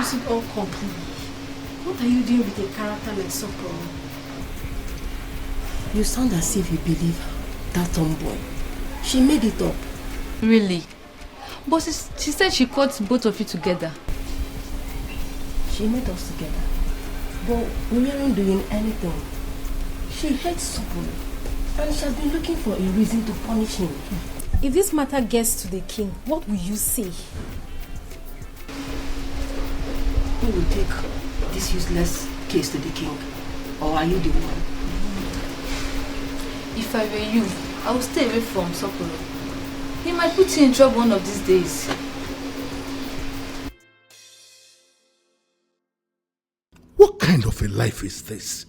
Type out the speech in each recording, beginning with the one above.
lose it all completely. What are you doing with a character like Sokoro? You sound as if you believe that tomboy. She made it up. Really? But she said she caught both of you together. She made us together. But we aren't doing anything. She hates Sokoro. And she has been looking for a reason to punish him. If this matter gets to the king, what will you say? Who will take this useless case to the king? Or are you the one? If I were you, I would stay away from Sokoro. He might put you in trouble one of these days. What kind of a life is this?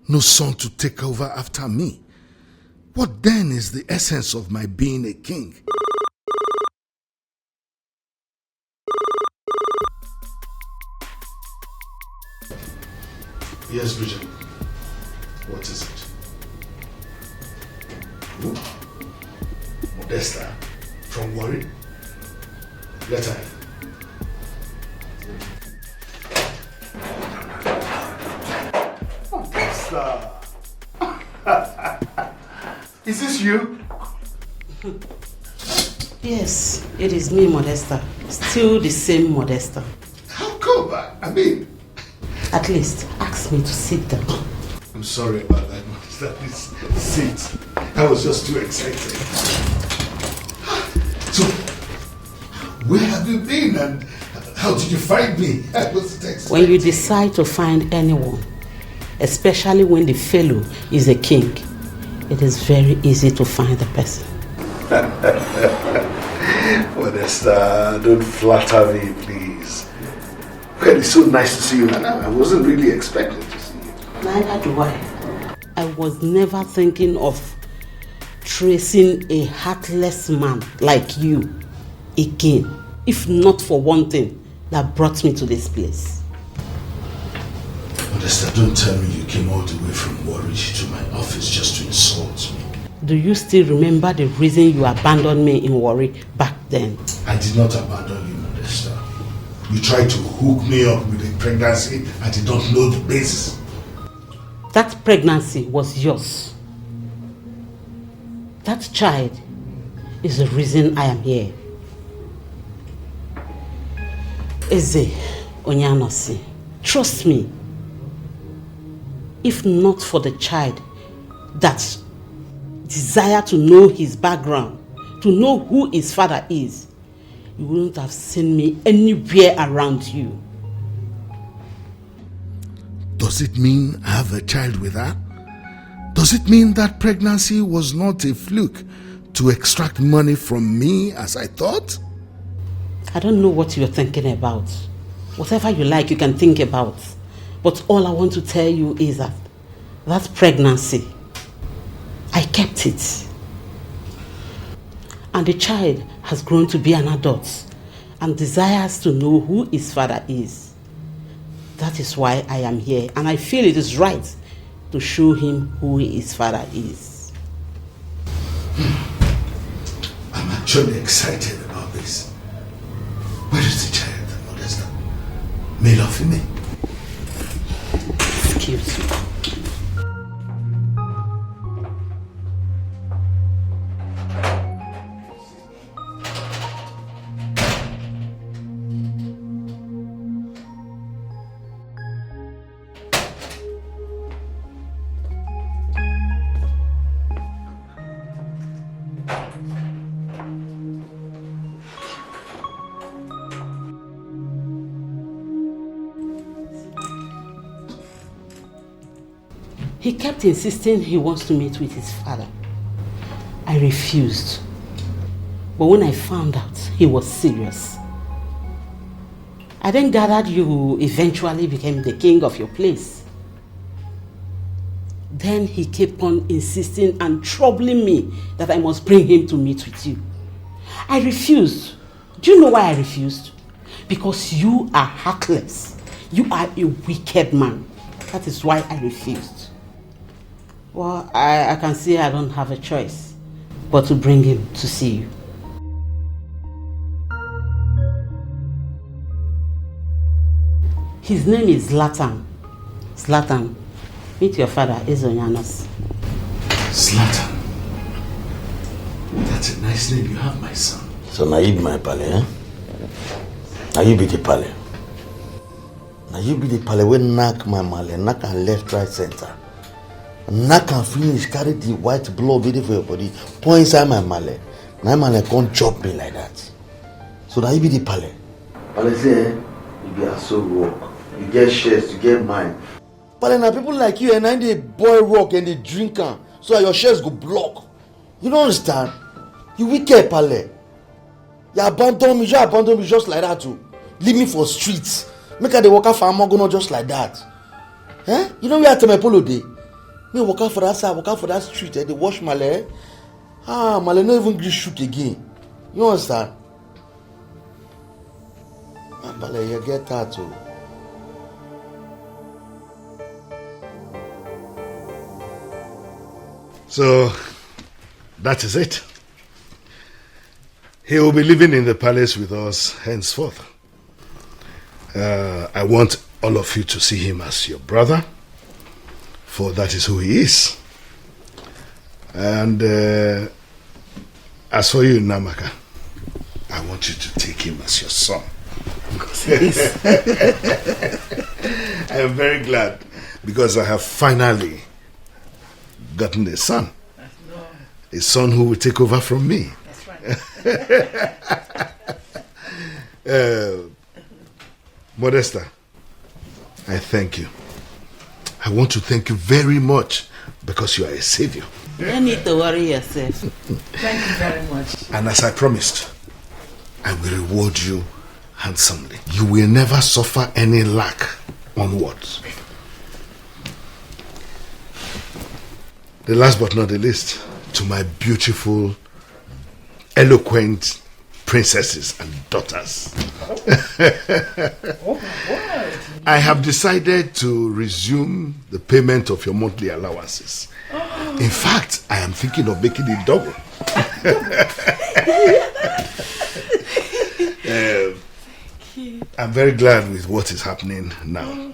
No son to take over after me. What then is the essence of my being a king? Yes, Bridget. What is it? Who? Modesta from Warri? Let her. Modesta. Is this you? Yes, it is me, Modesta. Still the same Modesta. How come? I mean... At least, ask me to sit down. I'm sorry about that, Modesta. Please sit. I was just too excited. So, where have you been and how did you find me? I wasn't expecting. When you decide to find anyone, especially when the fellow is a king, it is very easy to find the person. Modesta, don't flatter me, please. Well, it's so nice to see you, and I wasn't really expecting to see you. Neither do I. I was never thinking of tracing a heartless man like you again, if not for one thing that brought me to this place. Modesta, don't tell me you came all the way from Warri to my office just to insult me. Do you still remember the reason you abandoned me in Warri back then? I did not abandon you, Modesta. You tried to hook me up with a pregnancy I did not know the basis. That pregnancy was yours. That child is the reason I am here. Eze Onyanosi, trust me. If not for the child that desire to know his background, to know who his father is, you wouldn't have seen me anywhere around you. Does it mean I have a child with her? Does it mean that pregnancy was not a fluke to extract money from me as I thought? I don't know what you're thinking about. Whatever you like, you can think about. But all I want to tell you is that that pregnancy, I kept it. And the child has grown to be an adult and desires to know who his father is. That is why I am here, and I feel it is right to show him who his father is. I'm actually excited about this. Where is the child, Modesta? Male or female? Excuse me. He kept insisting he wants to meet with his father. I refused. But when I found out he was serious, I then gathered you eventually became the king of your place. Then he kept on insisting and troubling me that I must bring him to meet with you. I refused. Do you know why I refused? Because you are heartless. You are a wicked man. That is why I refused. Well, I can see I don't have a choice but to bring him to see you. His name is Zlatan. Zlatan, meet your father, Ezonyanos. Zlatan. That's a nice name you have, my son. So now you be my pale, eh? Now you be the pale. Now you be the pale when knock my male, knock and left, right, center. Knock and finish, carry the white blood ready for your body, pour inside my male. Now my male can't chop me like that. So now you be the pale. Pale say, you be a soul rock. You get shares, you get mine. Pale now people like you and I they boil rock and they drink am, so that your shares go block. You don't understand? You wicked pale. You abandon me just like that too. Leave me for streets. Make her the worker for Amogono just like that. Eh? You know where I tell my polo day? Me walk out for that side, walk out for that street, they wash my leg. My leg not even gree shoot again. You understand? Pale, you get that too. So, that is it. He will be living in the palace with us henceforth. I want all of you to see him as your brother, for that is who he is. And as for you, Namaka, I want you to take him as your son. Because he is. I am very glad because I have finally gotten a son. A son who will take over from me. Modesta, I thank you. I want to thank you very much because you are a savior. You don't need to worry yourself. Thank you very much. And as I promised, I will reward you handsomely. You will never suffer any lack onwards. The last but not the least, to my beautiful, eloquent princesses and daughters. I have decided to resume the payment of your monthly allowances. In fact, I am thinking of making it double. I'm very glad with what is happening now.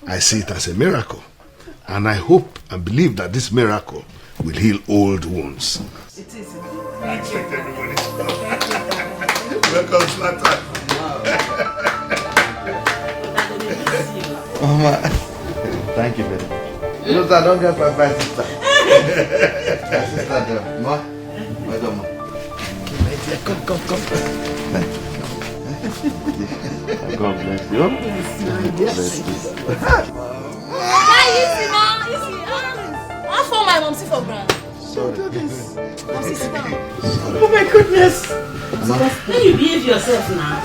I see it as a miracle. And I hope and believe that this miracle will heal old wounds. It is. Thank you. Everybody. Welcome, Zlatan. Mama, thank you very much. You know that I don't get my sister. My sister there. Ma, madam. Come. Thank you. God bless you. Easy, I found my mom for grand. Sorry. Oh my goodness. When you behave yourself now.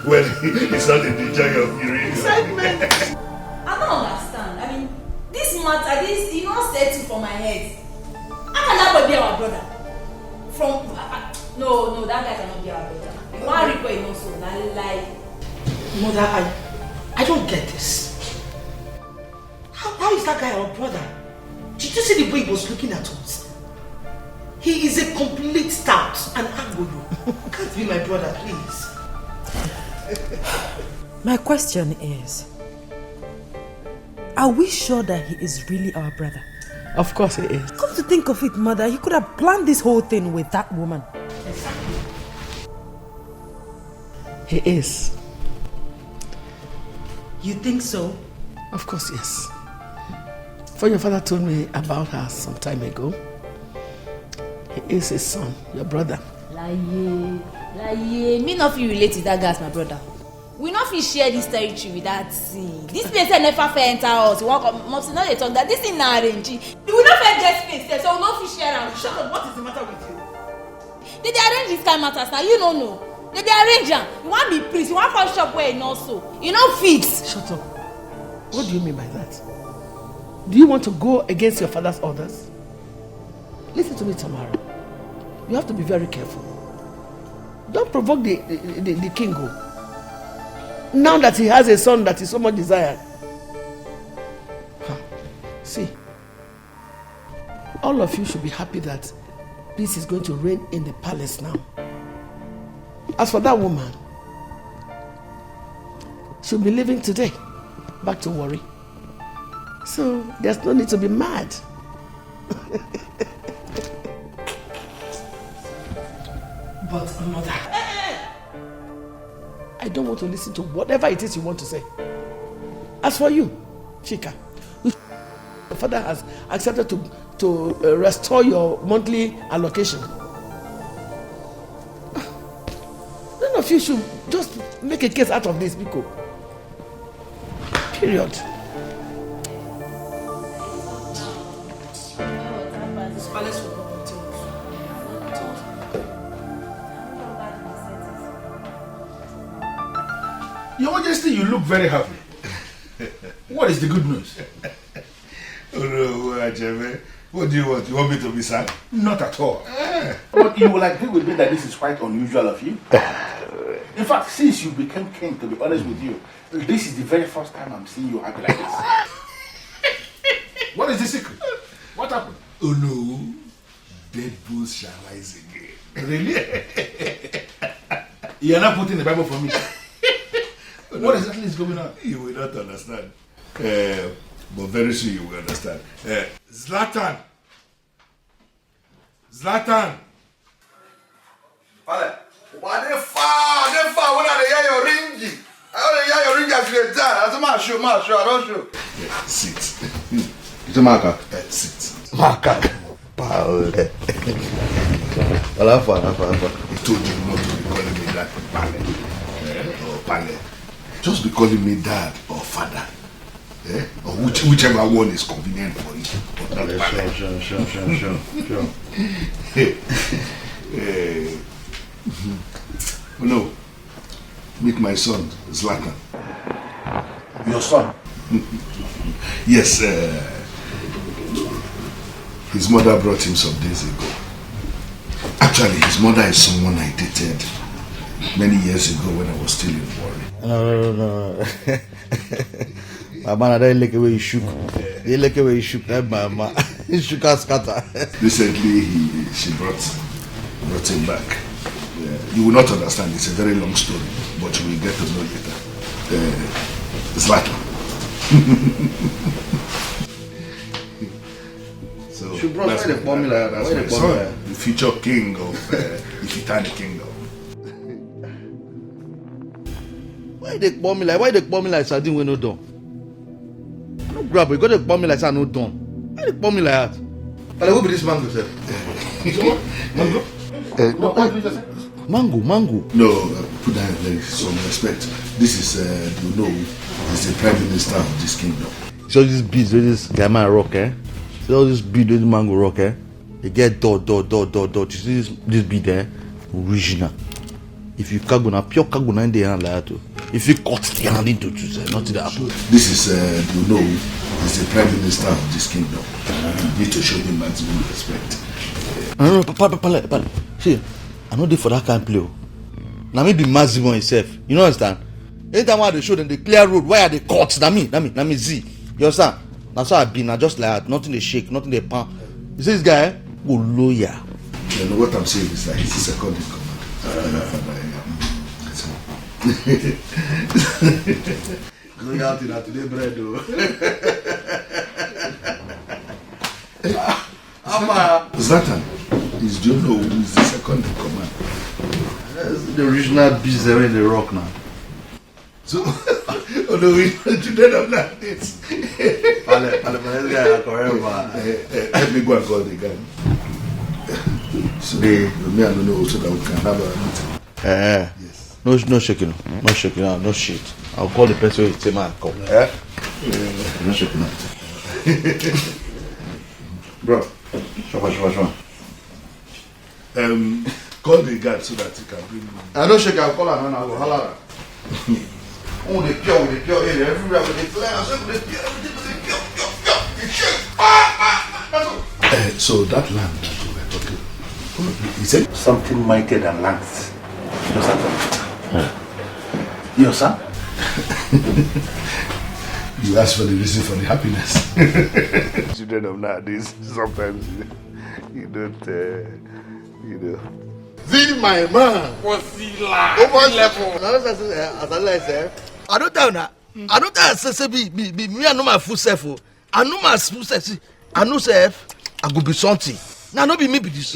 Well, it's not in the joy of hearing. I don't understand. I mean, this matter, this not setting for my head. How can that boy be our brother? No, that guy cannot be our brother. You want to require also, that lie. Mother, I don't get this. How is that guy our brother? Did you see the way he was looking at us? He is a complete stout and Angolo. Can't be my brother, please. My question is, are we sure that he is really our brother? Of course he is. Come to think of it, mother, he could have planned this whole thing with that woman. Exactly. He is. You think so? Of course, yes. For your father told me about her some time ago. He is his son, your brother. Me not feel related to that guy as my brother. We not feel share this territory with that thing. This place never fair enter us. We want mom not they talk that this thing na arrange. We will not fair get space, so we not feel share am. Shut up, what is the matter with you? They arrange this kind of matters now, you don't know. They arrange am. You want be priest, you want come shop where you not so. You not fit. Shut up. What do you mean by that? Do you want to go against your father's orders? Listen to me, Tamara. You have to be very careful. Don't provoke the king. Now that he has a son that is so much desired. See, all of you should be happy that peace is going to reign in the palace now. As for that woman, she'll be leaving today, back to Warri. So there's no need to be mad. But mother, I don't want to listen to whatever it is you want to say. As for you, Chika, your father has accepted to restore your monthly allocation. None of you should just make a case out of this, Biko. Period. Your Majesty, you look very happy. What is the good news? Oh no, Ajeme. What do you want? You want me to be sad? Not at all. But you will agree with me that this is quite unusual of you. In fact, since you became king, to be honest with you, this is the very first time I'm seeing you happy like this. What is the secret? What happened? Oh no, dead bulls shall rise again. Really? You are not putting the Bible for me. What exactly is going on? You will not understand. But very soon you will understand. Zlatan! Zlatan! Vale. Why they far when I hear your ringy. I only hear your ringy as you done. As a man show, I don't show. Yeah, sit. It's a marker. Sit. Marker. Paul. Alafa. I told you not to be calling me that Pale. Or Pale. Just be calling me dad or father. Or whichever one is convenient for you. But not Sure. No. Meet my son, Zlatan. Your son? Yes, his mother brought him some days ago. Actually, his mother is someone I dated many years ago when I was still in Warri. No. My man, I didn't like the way he shook. They like the way he shook. That my he shook and scatter. Recently, she brought him back. You will not understand. It's a very long story, but you will get to know later. Zlatan. So She brought the formula. That's my son, the future king of the Itani kingdom. Why they bomb me like? Why they bomb me like sardine when no done? No grab it. Got to bomb me like no done. Why they bomb me like that? But who be this mango, sir? Mango? Mango. No, put that in some respect. This is, you know, is the prime minister of this kingdom. So this beads with this guy man rock, eh? See all this bead with mango rock, eh? They get dot. You see this bead there? Original. If you cargo pure cargo in the hand like that too. If you cut the hand into two, not the apple. This is, you know, is the prime minister of this kingdom. You need to show him maximum respect. No, pal. See, I know they for that kind of play. Now me be maximum himself. You know understand? Anytime I they show them the clear road, why are they cut? Na me Z. You understand? That's how I be now, just like that. Nothing they shake, nothing they pan. You see this guy, go lawyer. You know what I'm saying is that he's the second in command. Loyalty na today bread though. Zlatan is, do you know who is the second in command? That's the original beast there in the rock now. So, oh no, we don't have that. This guy help me go and call the guy. So, me I don't know so that we can have a meeting. Yes. No shaking, no shit. I'll call the person who say man come. No shaking. Bro, sure. Call the guy so that he can bring me. I don't shake, I'll call her and I will holler. Oh, the pure, everywhere with the flare, So that land that we were talking, he said Something mightier than lands. Your son? Your son? you ask for the reason for the happiness. Children of nowadays, sometimes you don't, you know. See my man. Over level. As I said, I don't tell now. I don't tell say me I know my full self. I know my full self. I know self. I go be something. Now no be me be this.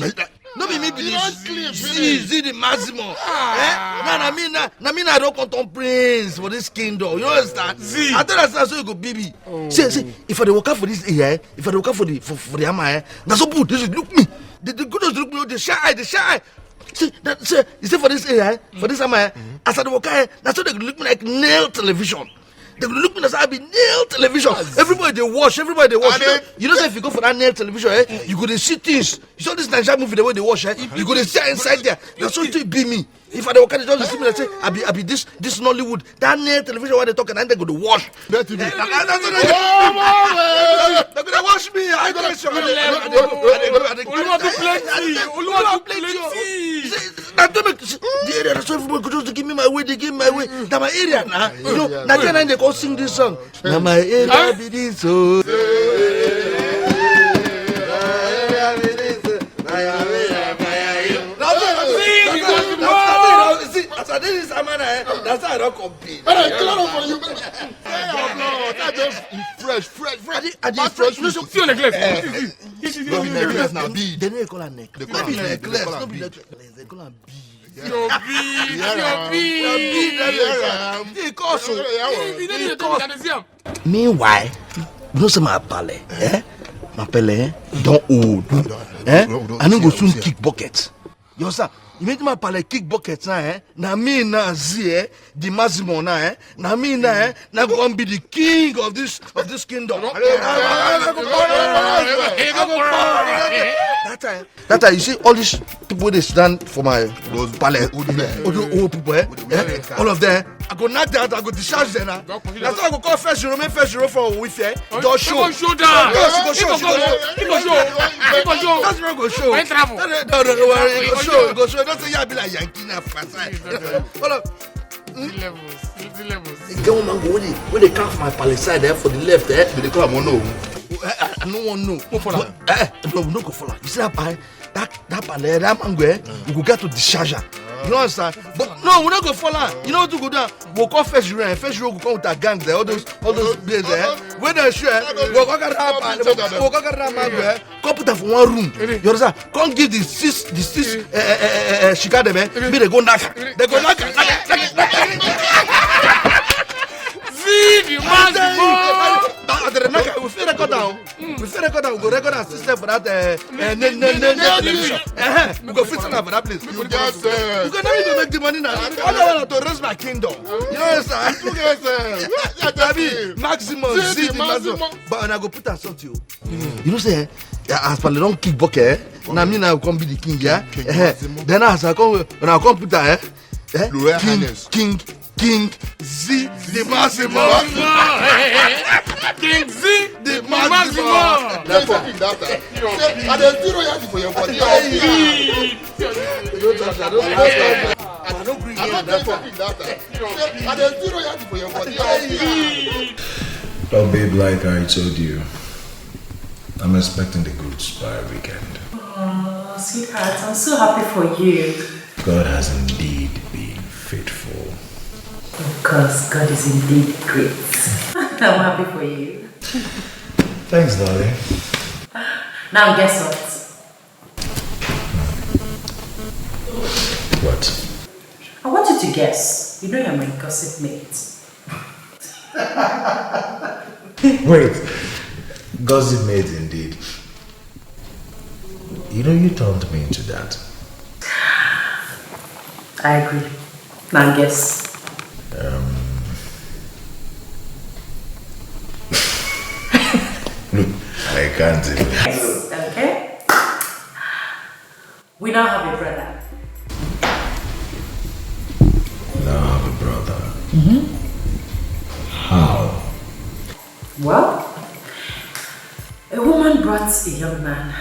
No be me be this. See the maximum. Now I don't contemplate prince for this kingdom. You understand? See. I tell that's so you go baby. See, if I dey work for this area, if I dey work for the ama, that's so good. This look me. The good look me. The shy. See, you see for this area, for this ama, as I dey work, that's so they look me like nail television. They look me as I be nail television. Everybody they watch. You know, say if you go for that nail television, you go to see things. You saw this Nigerian movie the way they watch, you go to see inside there. That's what it be me. If I don't just see me and say, I be this Nollywood, that nail television where they talk and they go to watch. They're gonna watch me. I gonna show you. The area, that's why everybody could just give me my way. They give me my way. That's my area now. You know, Nigerian they go sing this song. Now my area be this so. This is Amana, that's how I don't compete. That's just fresh. I just fresh. No, feel necklace. No be necklace now. They don't call her necklace. They call her necklace. No be necklace. They call her B. Your B. Meanwhile, you know some my pale, my pale don't old, I don't go soon kick buckets. You understand? You make my pale kick buckets now, na me na zie the maximum now, na me na go be the king of this kingdom. That time you see all these people they stand for my pale, old people, all of them. I go knock that, I go discharge them now. That's why I go call first hero for with just show. Go show down. That's where I go show. No, go show. Don't say you be like Yankee now fast. Hold up. The levels. The government go when they come from my palace side there for the left there. They call them no. I no one know. Go for that. No go for that. You see that palace, that mango, we go get to discharge. You understand? But no, we're not gonna fall out. You know what to go down? We'll call first row will come with a gang there, all those days there. When they're sure, we'll go get that mango, come put that for one room. You understand? Come give the six shikade me they go knock. They go knock. See you man. We feel record down. We go record our system for that television. We go fit for that place. You just you can never make the money now. I want to raise my kingdom. You understand? Maximum, see the maximum. But I go put that sort you. You know say as per the don't kick bucket. Now me now come be the king, yeah. Then as I come when I come put that King Z the maximum. King Z the maximum. That's what that. And there's zero yard for your body. I don't bring in that. And there's zero yard for your body. Well, babe, like I told you, I'm expecting the goods by weekend. Oh, sweetheart, I'm so happy for you. God has indeed been faithful. Of course, God is indeed great. I'm happy for you. Thanks, darling. Now guess what? What? I want you to guess. You know you're my gossip mate. Wait. Gossip mate indeed. You know you turned me into that. I agree. Now guess. Look, I can't even. Yes. Okay. We now have a brother. Now I have a brother. How? Well, a woman brought a young man,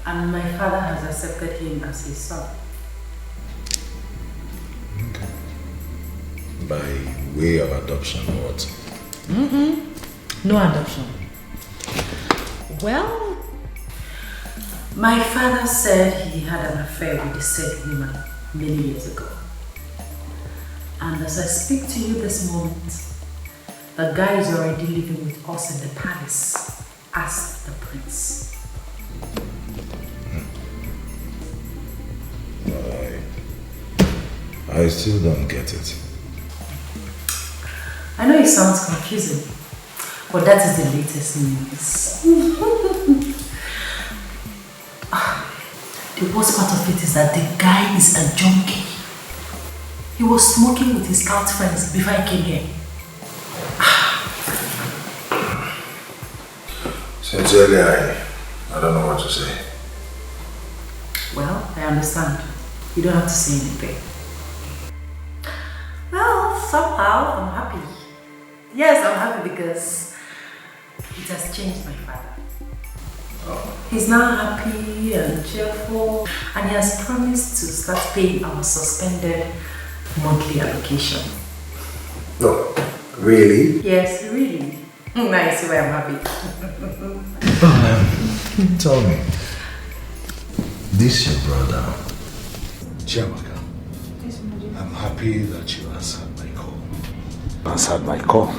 and my father has accepted him as his son. Okay. By way of adoption or what? No adoption. Well, my father said he had an affair with the said woman many years ago. And as I speak to you this moment, the guy is already living with us in the palace as the prince. I still don't get it. I know it sounds confusing, but that is the latest news. The worst part of it is that the guy is a junkie. He was smoking with his scout friends before I came here. Sincerely, I don't know what to say. Well, I understand. You don't have to say anything. Well, somehow I'm happy. Yes, I'm happy because it has changed my father. He's now happy and cheerful, and he has promised to start paying our suspended monthly allocation. No, really? Yes, really. Nice, why I'm happy. Tell me, this your brother? Chiamaka, I'm happy that you answered my call. Answered my call.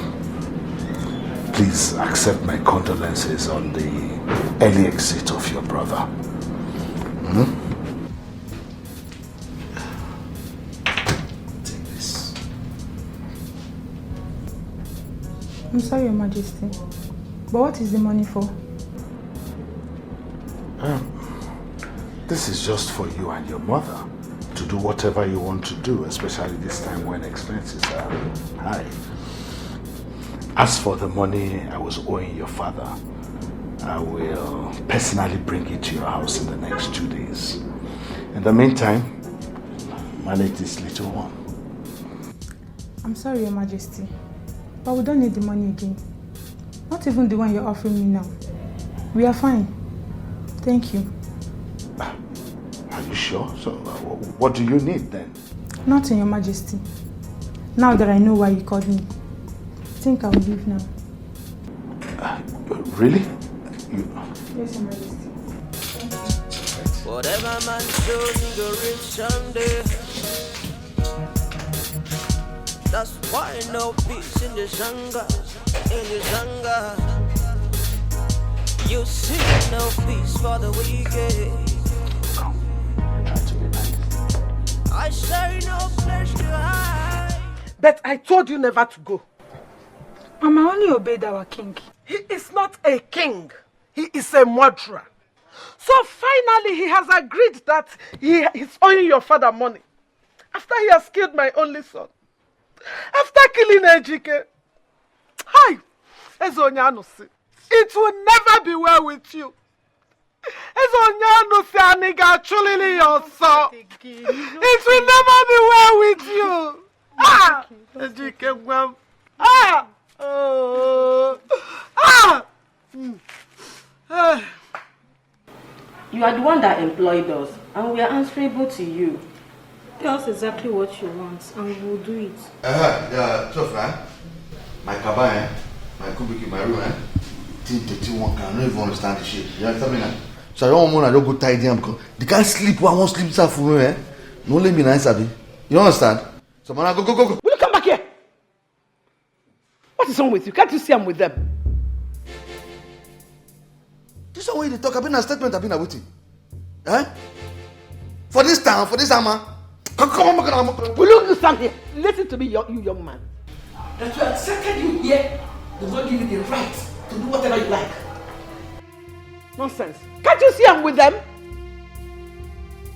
Please accept my condolences on the early exit of your brother. Take this. I'm sorry, Your Majesty, but what is the money for? This is just for you and your mother to do whatever you want to do, especially this time when expenses are high. As for the money I was owing your father, I will personally bring it to your house in the next 2 days. In the meantime, manage this little one. I'm sorry, Your Majesty, but we don't need the money again. Not even the one you're offering me now. We are fine. Thank you. Are you sure? So, what do you need then? Nothing, Your Majesty. Now that I know why you called me, I think I will leave now. Really? Yes, Your Majesty. Whatever man shows, he go reach someday. That's why no peace in the Zanga, You see no peace for the wicked. I say no place to hide. But I told you never to go. Mama only obeyed our king. He is not a king. He is a murderer. So finally he has agreed that he is owing your father money. After he has killed my only son. After killing Ejike. Hi, Ezonyanusi. It will never be well with you. Ezonyanusi aniga chulili yoso. It will never be well with you. Ah, Ejike gwam. Ah. You are the one that employed us, and we are answerable to you. Tell us exactly what you want, and we will do it. Yeah, tough, my cabin, my kubiki, my room, Team 31 can don't even understand the shit. You understand me now? So I don't want to go tidy him because they can't sleep. I won't sleep for me, No let me nice, Abby. You understand? So man, go. Will you come back here? What is wrong with you? Can't you see I'm with them? This is the way they talk. I've been a statement. I've been a waiting. For this town, for this hammer. Come on. Will you stand here? Listen to me, you young man. That we accepted you here does not give you the right to do whatever you like. Nonsense. Can't you see I'm with them?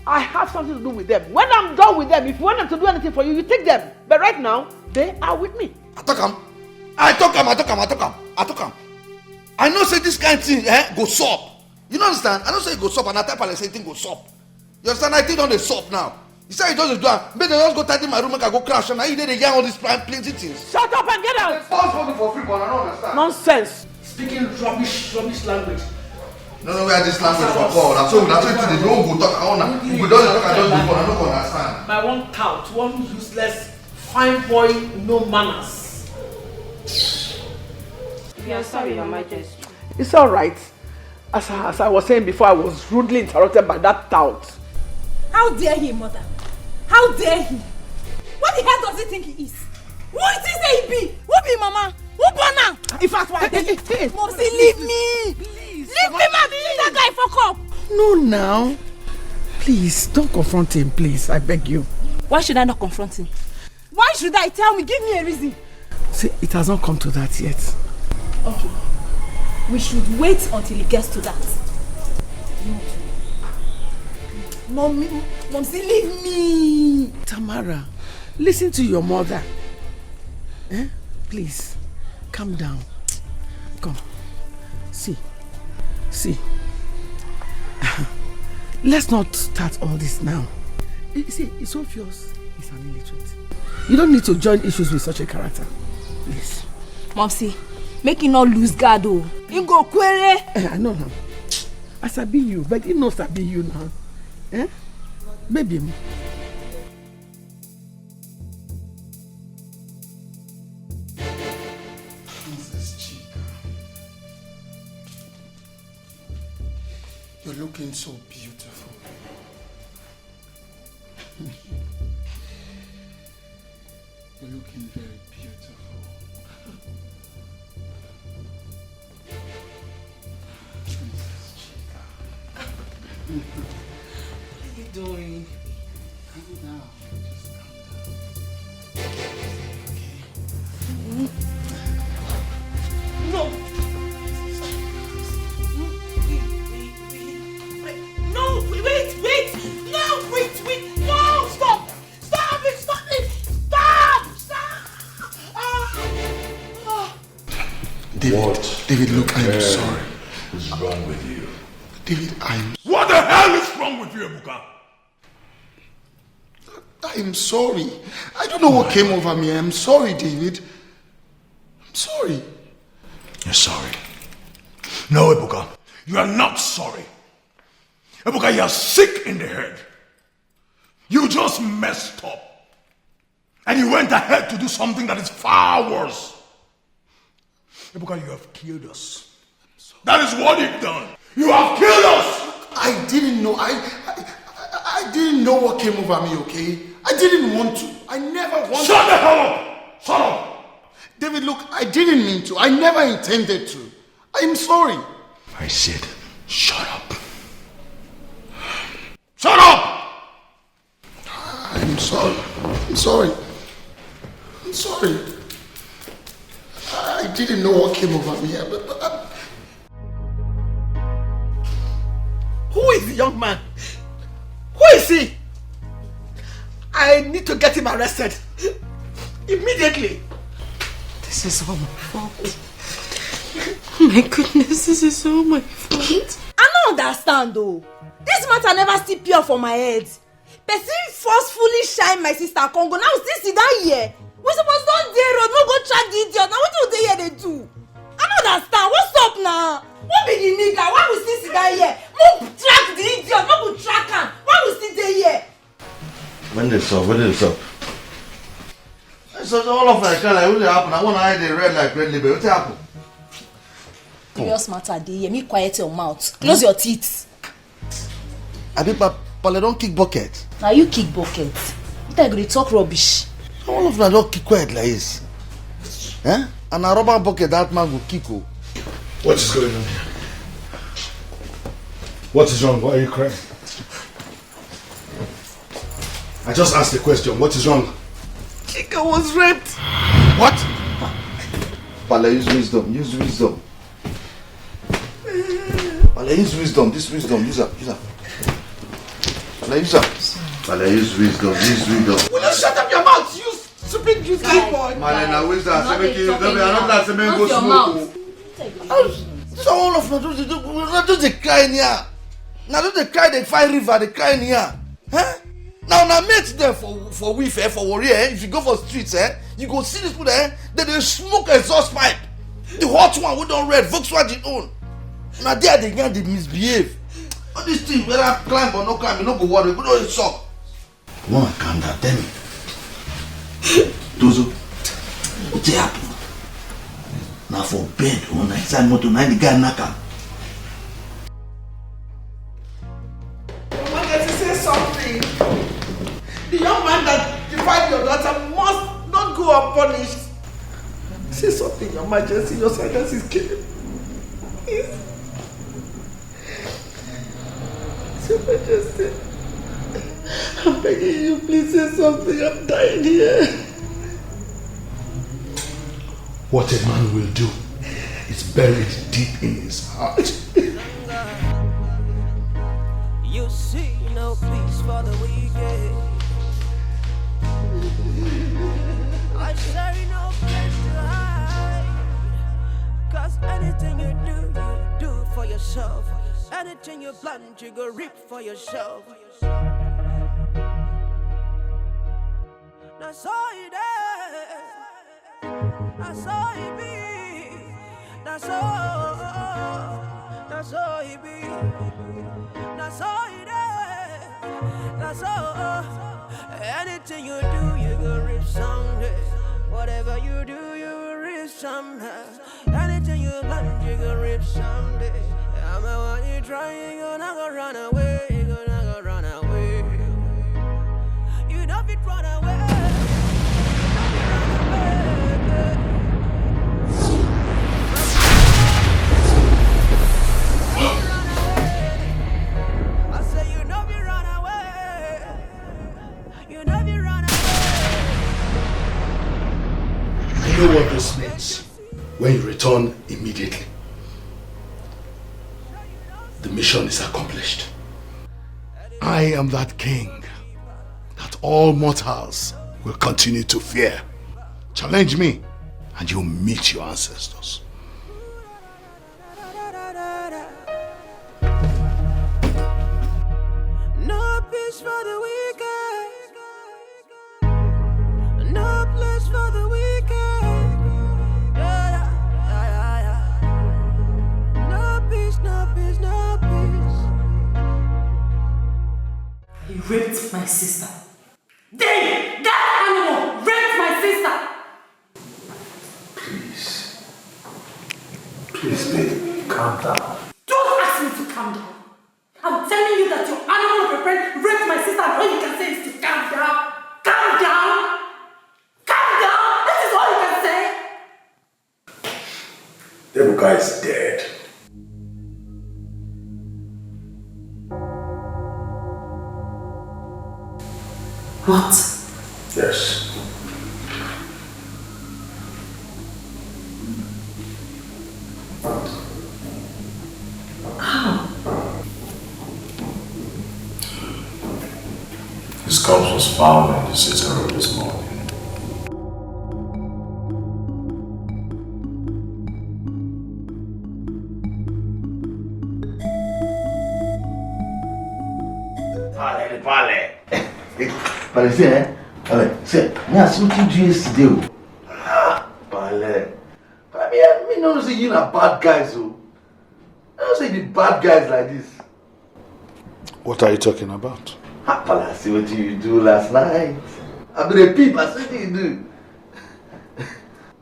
I have something to do with them. When I'm done with them, if you want them to do anything for you, you take them. But right now, they are with me. I talk him. I know say this kind of thing go stop. You don't understand? I don't say it go stop and I type and say thing go stop. You understand? I think on the stop now. You say it doesn't do that. Maybe they just go tidy my room and I go crash and now you did again all these plenty things. Shut up and get out! It's possible for free, but I don't understand. Nonsense. Speaking rubbish language. No, we have this language for God. That's all they don't go talk. We don't talk and just go. I don't understand. My one tout, one useless, fine boy, no manners. We are sorry, Your Majesty. It's all right. As I was saying before, I was rudely interrupted by that tout. How dare he, mother? How dare he? Why What the hell does he think he is? Who is he say he be? Who be mama? Who born am? In fact, why? Momsy, leave me! Please, leave me, man! Leave that guy fuck up! No, now. Please, don't confront him, please. I beg you. Why should I not confront him? Why should I? Tell me, give me a reason. See, it has not come to that yet. Okay. We should wait until it gets to that. Momsy, leave me! Tamara, listen to your mother. Please, calm down. Come. See. Let's not start all this now. You see, it's obvious he's an illiterate. You don't need to join issues with such a character. Please. Momsy, make him not lose guard, oh. You go query. I know now. I sabi you, but he knows sabi you now. Baby. You're looking so beautiful. You're looking very beautiful. Princess Chica. What are you doing? Calm down. Just calm down. Okay? No! No, wait! No, wait! No, stop it! Stop! David, look, I am sorry. What's wrong with you? David, What the hell is wrong with you, Ebuka? I am sorry. I don't know what came over me. I'm sorry, David. I'm sorry. You're sorry. No, Ebuka. You are not sorry. Ebuka, you are sick in the head. You just messed up. And you went ahead to do something that is far worse. Ebuka, you have killed us. That is what you've done. You have killed us. I didn't know. I didn't know what came over me, okay? I didn't want to. I never wanted to. Shut the hell up! Shut up! David, look, I didn't mean to. I never intended to. I'm sorry. I said, shut up. Shut up! I'm sorry. I'm sorry. I'm sorry. I didn't know what came over me. Who is the young man? Who is he? I need to get him arrested. Immediately. This is all my fault. My goodness, this is all my fault. I don't understand though. This matter never still pure for my head. Person forcefully shine my sister Congo. Now still sit down here. We supposed to dey road, no go track the idiot. Now what do they here they do? I don't understand. What's up now? What be the nigga? Why we still sit down here? No track the idiot, no go track him. Why we still dey here? When they stop. So all of that kind of like, what happen? I want to hide the red like red label. What happened? Serious matter dey here. Me quiet your mouth. Close your teeth. I be Pale don't kick bucket. Now you kick bucket. You think you talk rubbish? All of them don't kick quiet like this. And a rubber bucket that man will kick. What is going on here? What is wrong? Why are you crying? I just asked the question. What is wrong? Chica was raped. What? Pale, use wisdom. Pale, use wisdom. This wisdom. Use up. Pale, use up. Pale, use wisdom. Will you shut up your mouth, you stupid useless boy? Malena, wisdom. I don't like to go smoke. So all of them do the cry in here. Now do the cry, they find river, they cry in here. Now mate them for we fair for warrior. If you go for streets, you go see this people there. They smoke exhaust pipe. The hot one we don't red, Volkswagen own. Now there they get they misbehave. All these things, whether I climb or no climb, you no go worry. We don't suck. Woman, calm down. Tell me, Dozo, what happen? Now for bed, on the inside motor, now the guy knock am. I wanted to say something. The young man that defied your daughter Your Majesty, your silence is killing me. Please. Your Majesty, I'm begging you, please say something. I'm dying here. What a man will do is buried deep in his heart. You see no peace for the wicked. I say no place to hide. Cause anything you do for yourself. Anything you plant, you go reap for yourself. That's all it is. That's all it be. That's all it be. That's all it is. That's all. Anything you do, you go reap someday. Whatever you do, you will reap someday. Anything you plant, you go reap someday. I'm the one you try, you gonna go run away. You gonna go run away. You don't fit run away. You know what this means when you return immediately. The mission is accomplished. I am that king that all mortals will continue to fear. Challenge me and you'll meet your ancestors. No peace for the wicked. No place for the wicked. No peace, no peace, no peace. He raped my sister. That animal raped my sister. Please, babe, calm down. Don't ask me to calm down. I'm telling you that your animal of a friend raped my sister, and all you can say is to calm down. Calm down. Calm down. That is all you can say. The guy is dead. What? Yes. How? His corpse was found in the sitting room this morning. But see, me I see what you do yesterday. Pale. But me don't say you are bad guys, so. I don't say the bad guys like this. What are you talking about? Pale, I see what you do last night. I be the peep, I see what you do.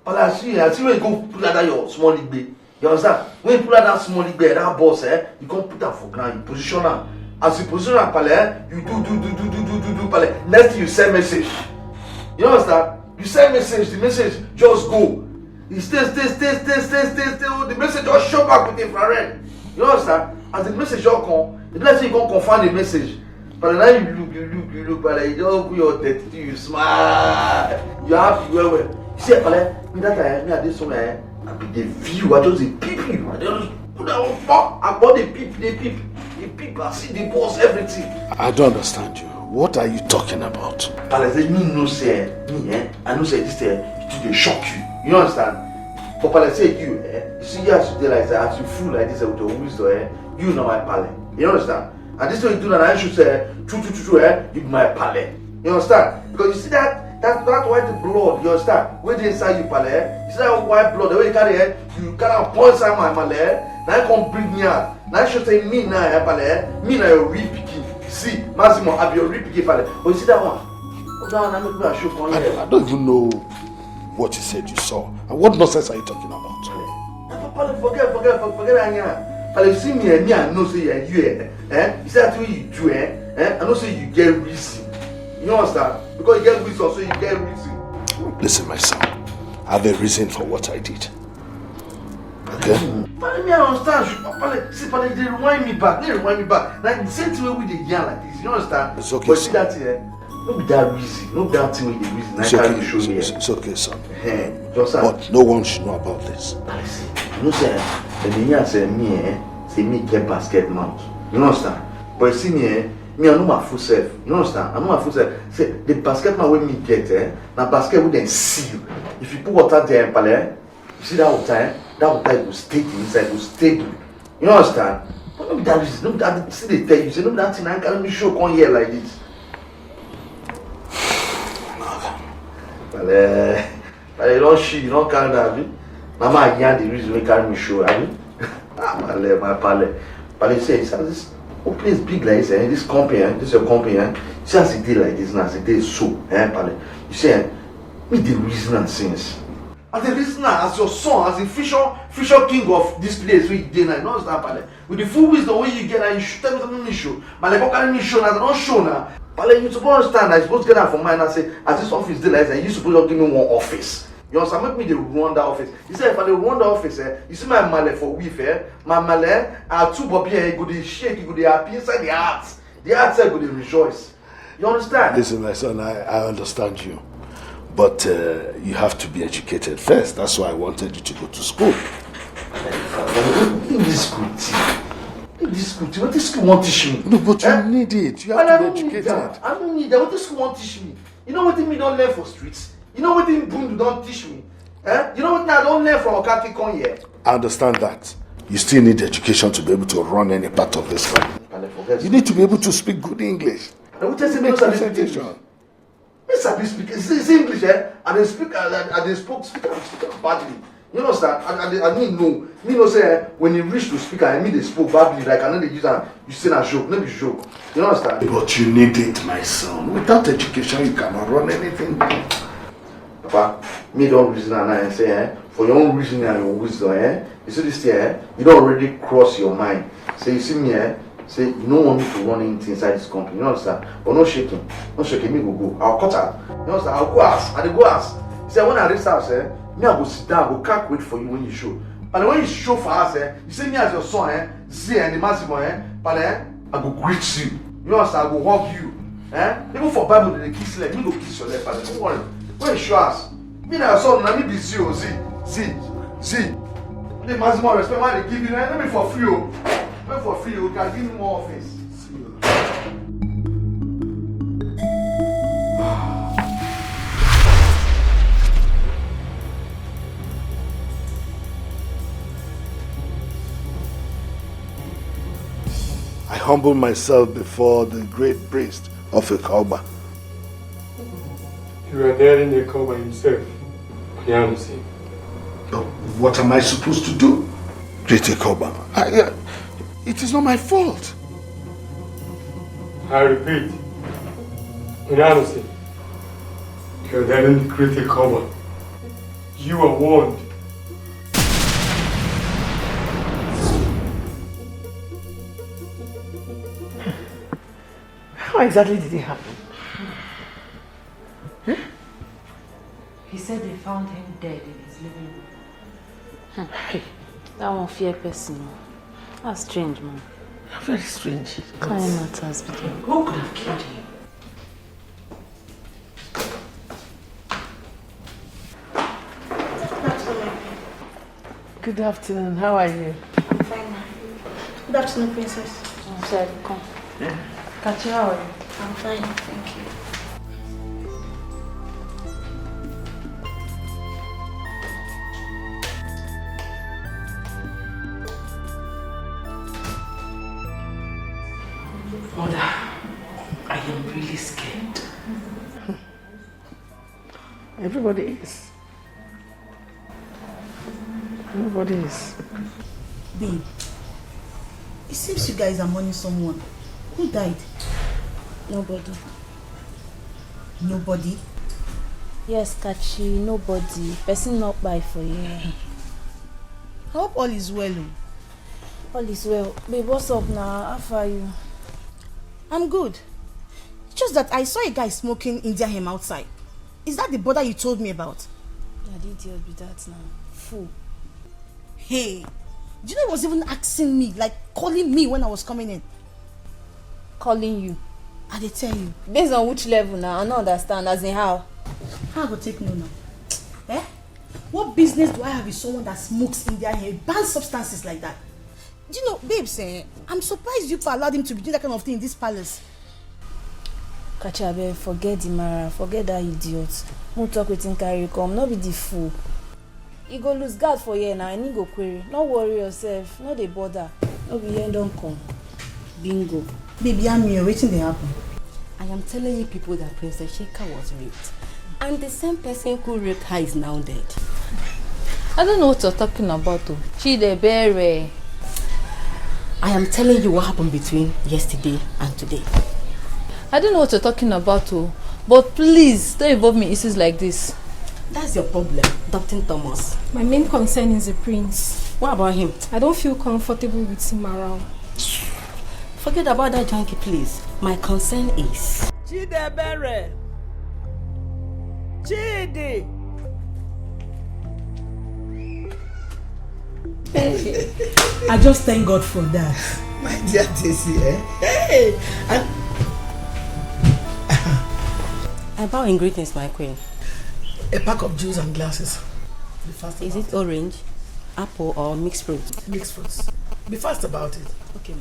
Pale, I see when you go put that your small league bed. You understand? When you put that small league bed, that boss, you can't put that for ground, you position her. As you position her, pale, you do, pale. Next thing you send message. You understand? You send message, the message just go. It stays. The message just show back with infrared. You understand? As the message just come, the next thing you can confirm the message. But now you look, but you just put your dirty, you smile. You happy, well. You see, pale, me that I this one, I be the view, I just peep you. I just put that on fuck. I bought the peep. The people, I see the boss, everything. I don't understand you. What are you talking about? Pale say me no say I know say this it dey shock you. You understand? But Pale say you you see you as you dey like that, as you fool like this with your wisdom you know my Pale. You understand? And this way you do that I should say true you be my Pale. You understand? Because you see that white blood, you understand? When they inside you Pale, you see that white blood, the way you carry you carry point inside my Pale. Now you come bring me out. Now you should say me now Pale, me now your real pikin. See, Massimo, have your repeat Pale. But you see that one? I don't even know what you said you saw. And what nonsense are you talking about? Pale, forget Pale, you see me I know say you you see that way you do I know say you get reason. You understand? Because you get reason, so you get reason. Listen, my son. I have a reason for what I did. Okay? But me, I understand. See, but they rewind me back. Like the same thing we did yarn like this. You understand? It's okay. But see that here, no be that reason. No be that thing with the reason. It's okay. Show me. It's okay, son. But no one should know about this. I see. You know, sir, the year say me get basket mouth. You understand? But you see me, me I know my full self. You understand? I know my full self. Say the basket man when me get na basket with them seal. If you put water there, pale, you see that water, will stay inside, will stable. You understand? But no be that reason. No be that. See they tell you, say no be that thing. I can't be sure come here like this. But you don't shit, you don't carry that. Mama, I can't the reason we carry me show. I mean, my pale. But they say, this whole place big like this, this company, this your company, see as it did like this now, as it did so, pale. You say, me the reason and since. As the reason as your son, as the fisher king of this place, we did not understand, pale. With the full wisdom when you get and you should tell me something show. But like, what can me show now? They don't show now. Pale, you supposed to understand, I supposed to get that from mine and say, as this office did like this, you supposed to give me one office. You understand? Make me the run that office. You say if I run the office, you see my male for weave, my male, I two bobby, go to shake, go to happy inside the heart. The heart said go to rejoice. You understand? Listen, my son, I understand you. But you have to be educated first. That's why I wanted you to go to school. In this school, what this school won't teach me? No, but you need it. You have to be educated. I don't need that. What this school won't teach me? You know what me don't learn for streets? You know what in Bundu don't teach me? You know what I don't learn from Okaki Kon here? I understand that. You still need education to be able to run any part of this family. You need to be able to speak good English. And what does it mean to speak English? It's English, and they speak, and they speak badly. You understand? I mean, no. Me no say, when you reach to speak, I mean they spoke badly, like I know they use you say a joke, no be joke. You understand? But you need it, my son. Without education, you cannot run anything. Papa, me don't reason and I say, for your own reason and your wisdom, you see this here, you don't already cross your mind. Say, you see me, say, you don't want me to run anything inside this company, you understand? But no shaking, me go. I'll cut out, you understand? I'll go ask, and they go ask. He said, when I reach house, me I go sit down, go can't wait for you when you show. But when you show for us, you see me as your son, see, and the massive, but I go greet you, you understand? I go hug you, even for Bible, they kiss leg, me go kiss your leg, but don't worry. When you show us, me and your son, let me be see. The maximum respect, why they give you, let me for free. Let for free, you can give me more office. I humble myself before the great priest of Ekalba. You are there in the cover himself. You understand? What am I supposed to do? Great Ekalba. It is not my fault. I repeat. You understand? You are there in the great cover. You are warned. How exactly did it happen? He said they found him dead in his living room. Hey, that one fear person. That's strange, man. Very strange. Kind matters between. Who could have killed him? Good afternoon. How are you? I'm fine. Good afternoon, princess. Sorry, come. Yeah. Kachi, how are you? I'm fine, thank you. Mother, I am really scared. Everybody is. Everybody is. Babe, it seems you guys are mourning someone. Who died? Nobody. Nobody? Yes, Kachi, nobody. Person not by for you. I hope all is well. All is well. Babe, what's up now? How far are you? I'm good. It's just that I saw a guy smoking India hemp outside. Is that the brother you told me about? I did deal with that now. Fool. Hey, do you know he was even asking me, like calling me when I was coming in? Calling you? I did tell you. Based on which level now? I don't understand. As in how? How I go take no now? Eh? What business do I have with someone that smokes in their hair, bans substances like that? Do you know, babes, I'm surprised you allowed him to be doing that kind of thing in this palace. Kachabe, forget the Mara, forget that idiot. Won't talk with him, carry come, not be the fool. He go lose guard for you now, and he go query. Not worry yourself, not dey bother. No be here, don't come. Bingo. Baby, I'm here, waiting to happen. I am telling you people that Princess Sheka was raped. And the same person who raped her is now dead. I don't know what you're talking about, though. Chidebere. I am telling you what happened between yesterday and today. I don't know what you're talking about, though. But please, don't involve me in issues like this. That's your problem, Dr. Thomas. My main concern is the prince. What about him? I don't feel comfortable with him around. Forget about that junkie, please. My concern is... Chidebere. Chidi. I just thank God for that. My dear Tessy, Hey! I bow in greetings, my queen. A pack of juice and glasses. Is it orange, apple, or mixed fruit? Mixed fruits. Be fast about it. Okay.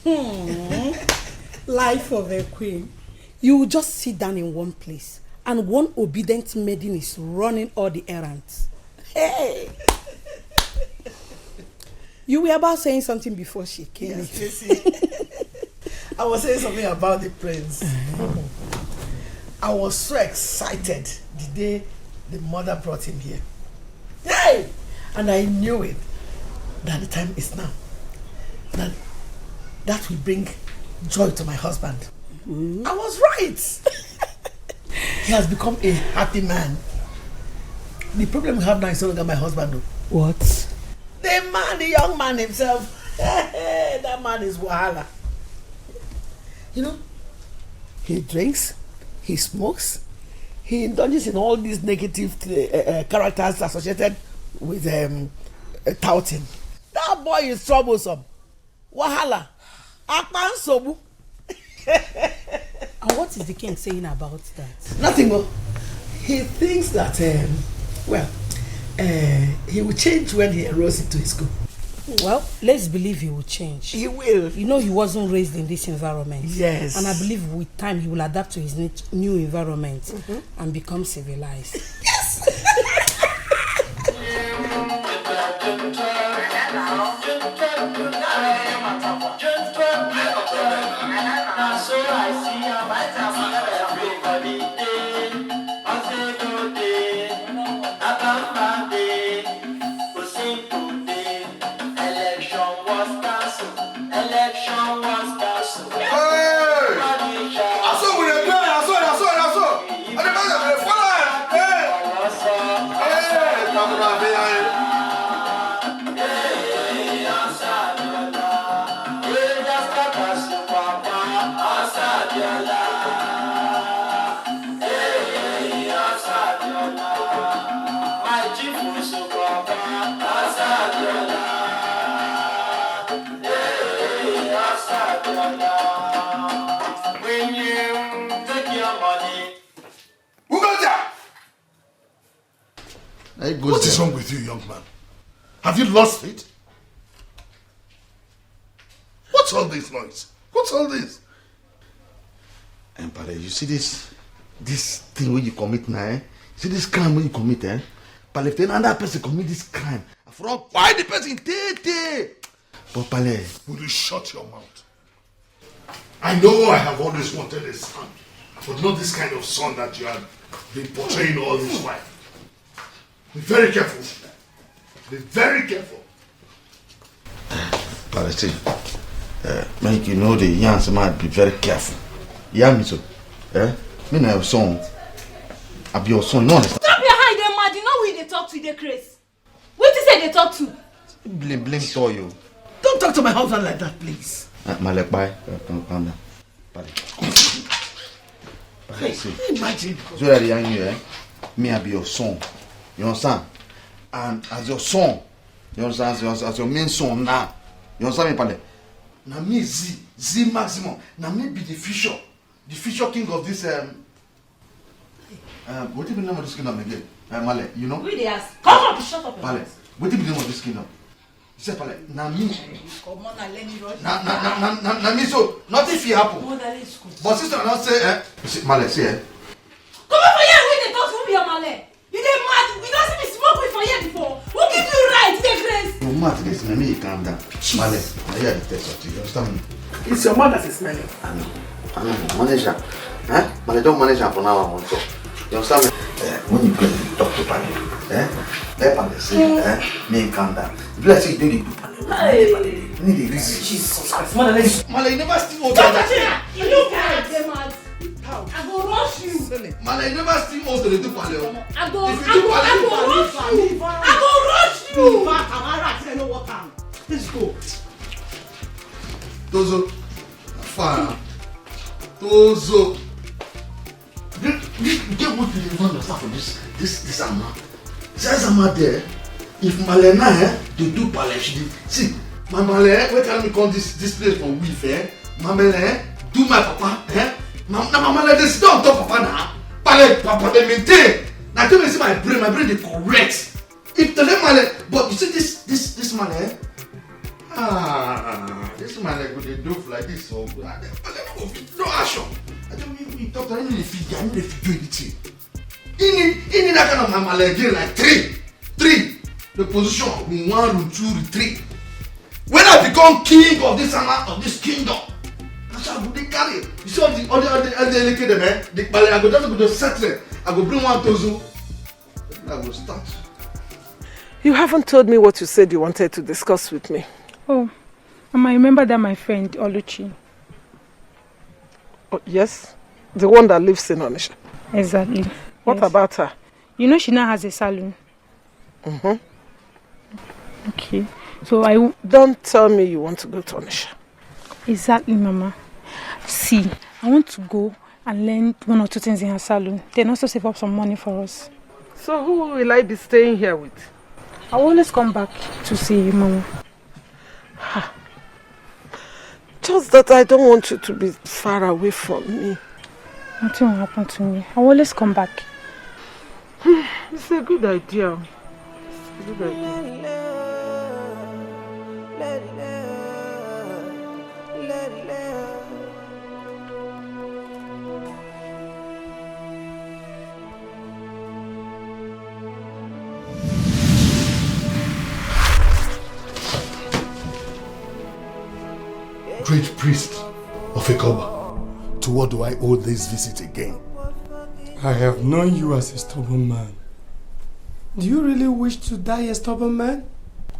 Okay. Life of a queen. You will just sit down in one place, and one obedient maiden is running all the errands. Hey! You were about saying something before she came. Yes, I was saying something about the prince. I was so excited the day the mother brought him here. Hey! And I knew it. That the time is now. That will bring joy to my husband. Mm-hmm. I was right. He has become a happy man. The problem we have now is no longer my husband, though. What? The young man himself. That man is wahala. You know, he drinks, he smokes, he indulges in all these negative characters associated with touting. That boy is troublesome. Wahala. Akpan sobu. And what is the king saying about that? Nothing more. He thinks that, he will change when he enrolls into his school. Well, let's believe he will change. He will. You know, he wasn't raised in this environment. Yes. And I believe with time he will adapt to his new environment and become civilized. Yes! What is wrong with you, young man? Have you lost it? What's all this noise? What's all this? Empire, you see this thing where you commit now, eh? You see this crime where you commit, eh? But if another person commit this crime, I forgot why the person But Pale, will you shut your mouth? I know I have always wanted a son, but not this kind of son that you have been portraying all this while. Be very careful. Be very careful. Pale, see, make you know the young man be very careful. Yeah, me so. Me na your son. I be your son, no understand. Stop your hide them mad, you know who they talk to, they craze. What you say they talk to? Blame to you. Don't talk to my husband like that, please. Malek, bye. Calm down. Pale. Hey, imagine. So that young you, me I be your son. You understand? And as your son, You understand? As your main son now. You understand me, Pale? Now me Z maximum. Now me be the future king of this what do you name of this kingdom again? Male, you know? Who they ask? Come on, shut up. Pale, what do you name of this kingdom? You say Pale, now me. Come on, let me rush. Now me so nothing fit happen. But sister now say Male, say Come on for here, we dey talk to me, Male. You dey mad? You don't see me smoke with for here before. Who give you right, dey grace? No matter this, let me calm down. Male, I hear the text of you. Understand me? It's your mother that's smelling. I know. Manager. Manager, don't manage her for now. I want to. You understand me? When you talk to Pale, let Pale say, me calm down. If you say you do the Pale, you need the reason. Jesus Christ. Male, you never steal all that. You look at them, mad. I go rush you. Male, you never steal all the do Pale. I go rush you. I go rush you. I know what time. Let's go. Tozo, fire. Tozo. Get what you don't understand for this Amma. This Amma there. If Malena they do Pale, see, my Male, where can we call this place for weave? My Male, do my papa, my Male, they sit on top of Papa now. Pale, Papa, they maintain. Now tell me, see my brain they correct. If the Male, but you see this Male, this Male go they do like this, so no action. I don't mean we talk. I don't need to do anything. In that kind of Male again, like three. The position room 1, room 2, room 3. When I become king of this kingdom, that's how they carry it. You see all the man, the Pale, I go just go to settle. I go bring 1 Tozo. I go start. You haven't told me what you said you wanted to discuss with me. Oh, Mama, I remember that my friend Oluchi. Oh, yes, the one that lives in Onisha. Exactly. What about her? You know she now has a salon. Okay, so don't tell me you want to go to Onisha. Exactly, Mama. See, I want to go and learn 1 or 2 things in her salon. Then also save up some money for us. So who will I be staying here with? I will always come back to see you, Mama. Just that I don't want you to be far away from me. Nothing will happen to me. I will always come back. It's a good idea. It's a good idea. Great priest of Ikoba, to what do I owe this visit again? I have known you as a stubborn man. Do you really wish to die a stubborn man?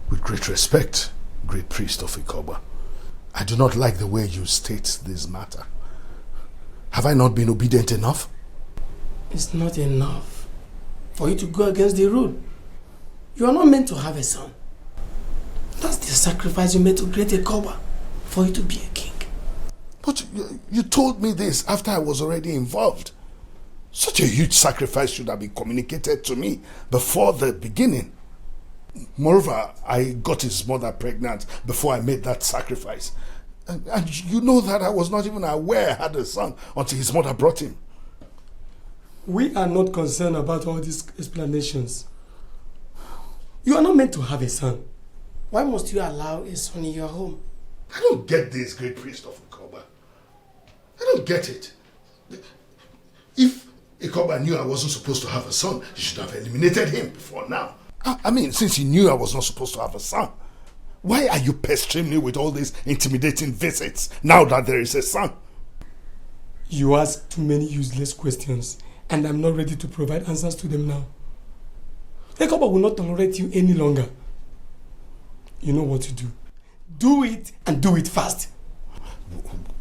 With great respect, great priest of Ikoba, I do not like the way you state this matter. Have I not been obedient enough? It's not enough for you to go against the rule. You are not meant to have a son. That's the sacrifice you made to create Ikoba, for you to be a king. But you told me this after I was already involved. Such a huge sacrifice should have been communicated to me before the beginning. Moreover, I got his mother pregnant before I made that sacrifice. And you know that I was not even aware I had a son until his mother brought him. We are not concerned about all these explanations. You are not meant to have a son. Why must you allow a son in your home? I don't get this, great priest of Ikoba. I don't get it. If Ikoba knew I wasn't supposed to have a son, he should have eliminated him before now. I mean, since he knew I was not supposed to have a son, why are you pestering me with all these intimidating visits now that there is a son? You ask too many useless questions, and I'm not ready to provide answers to them now. Ikoba will not tolerate you any longer. You know what to do. Do it, and do it fast.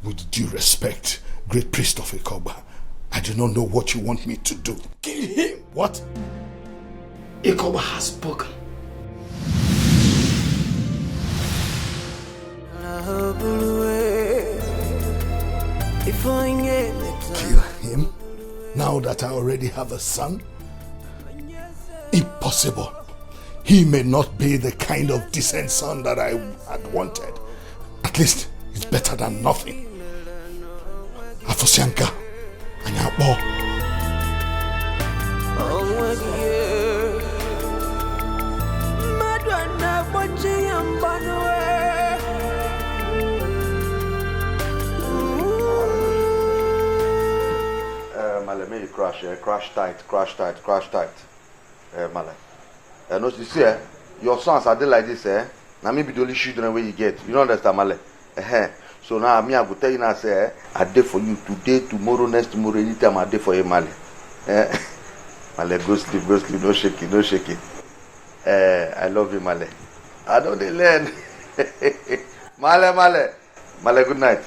With due respect, great priest of Ikoba, I do not know what you want me to do. Kill him! What? Ikoba has spoken. Kill him? Now that I already have a son? Impossible. he may not be the kind of decent son that I had wanted. At least it's better than nothing. Afosianka, Anyabo. Male, may you crash tight. Male. No, you see, your sons are like this, now maybe the only children where you get. You don't understand, Male? So now me, I go tell you now, say, I did for you today, tomorrow, next tomorrow, anytime I did for you, Male. Male, go sleep, no shaking. I love you, Male. I don't learn. Male, good night.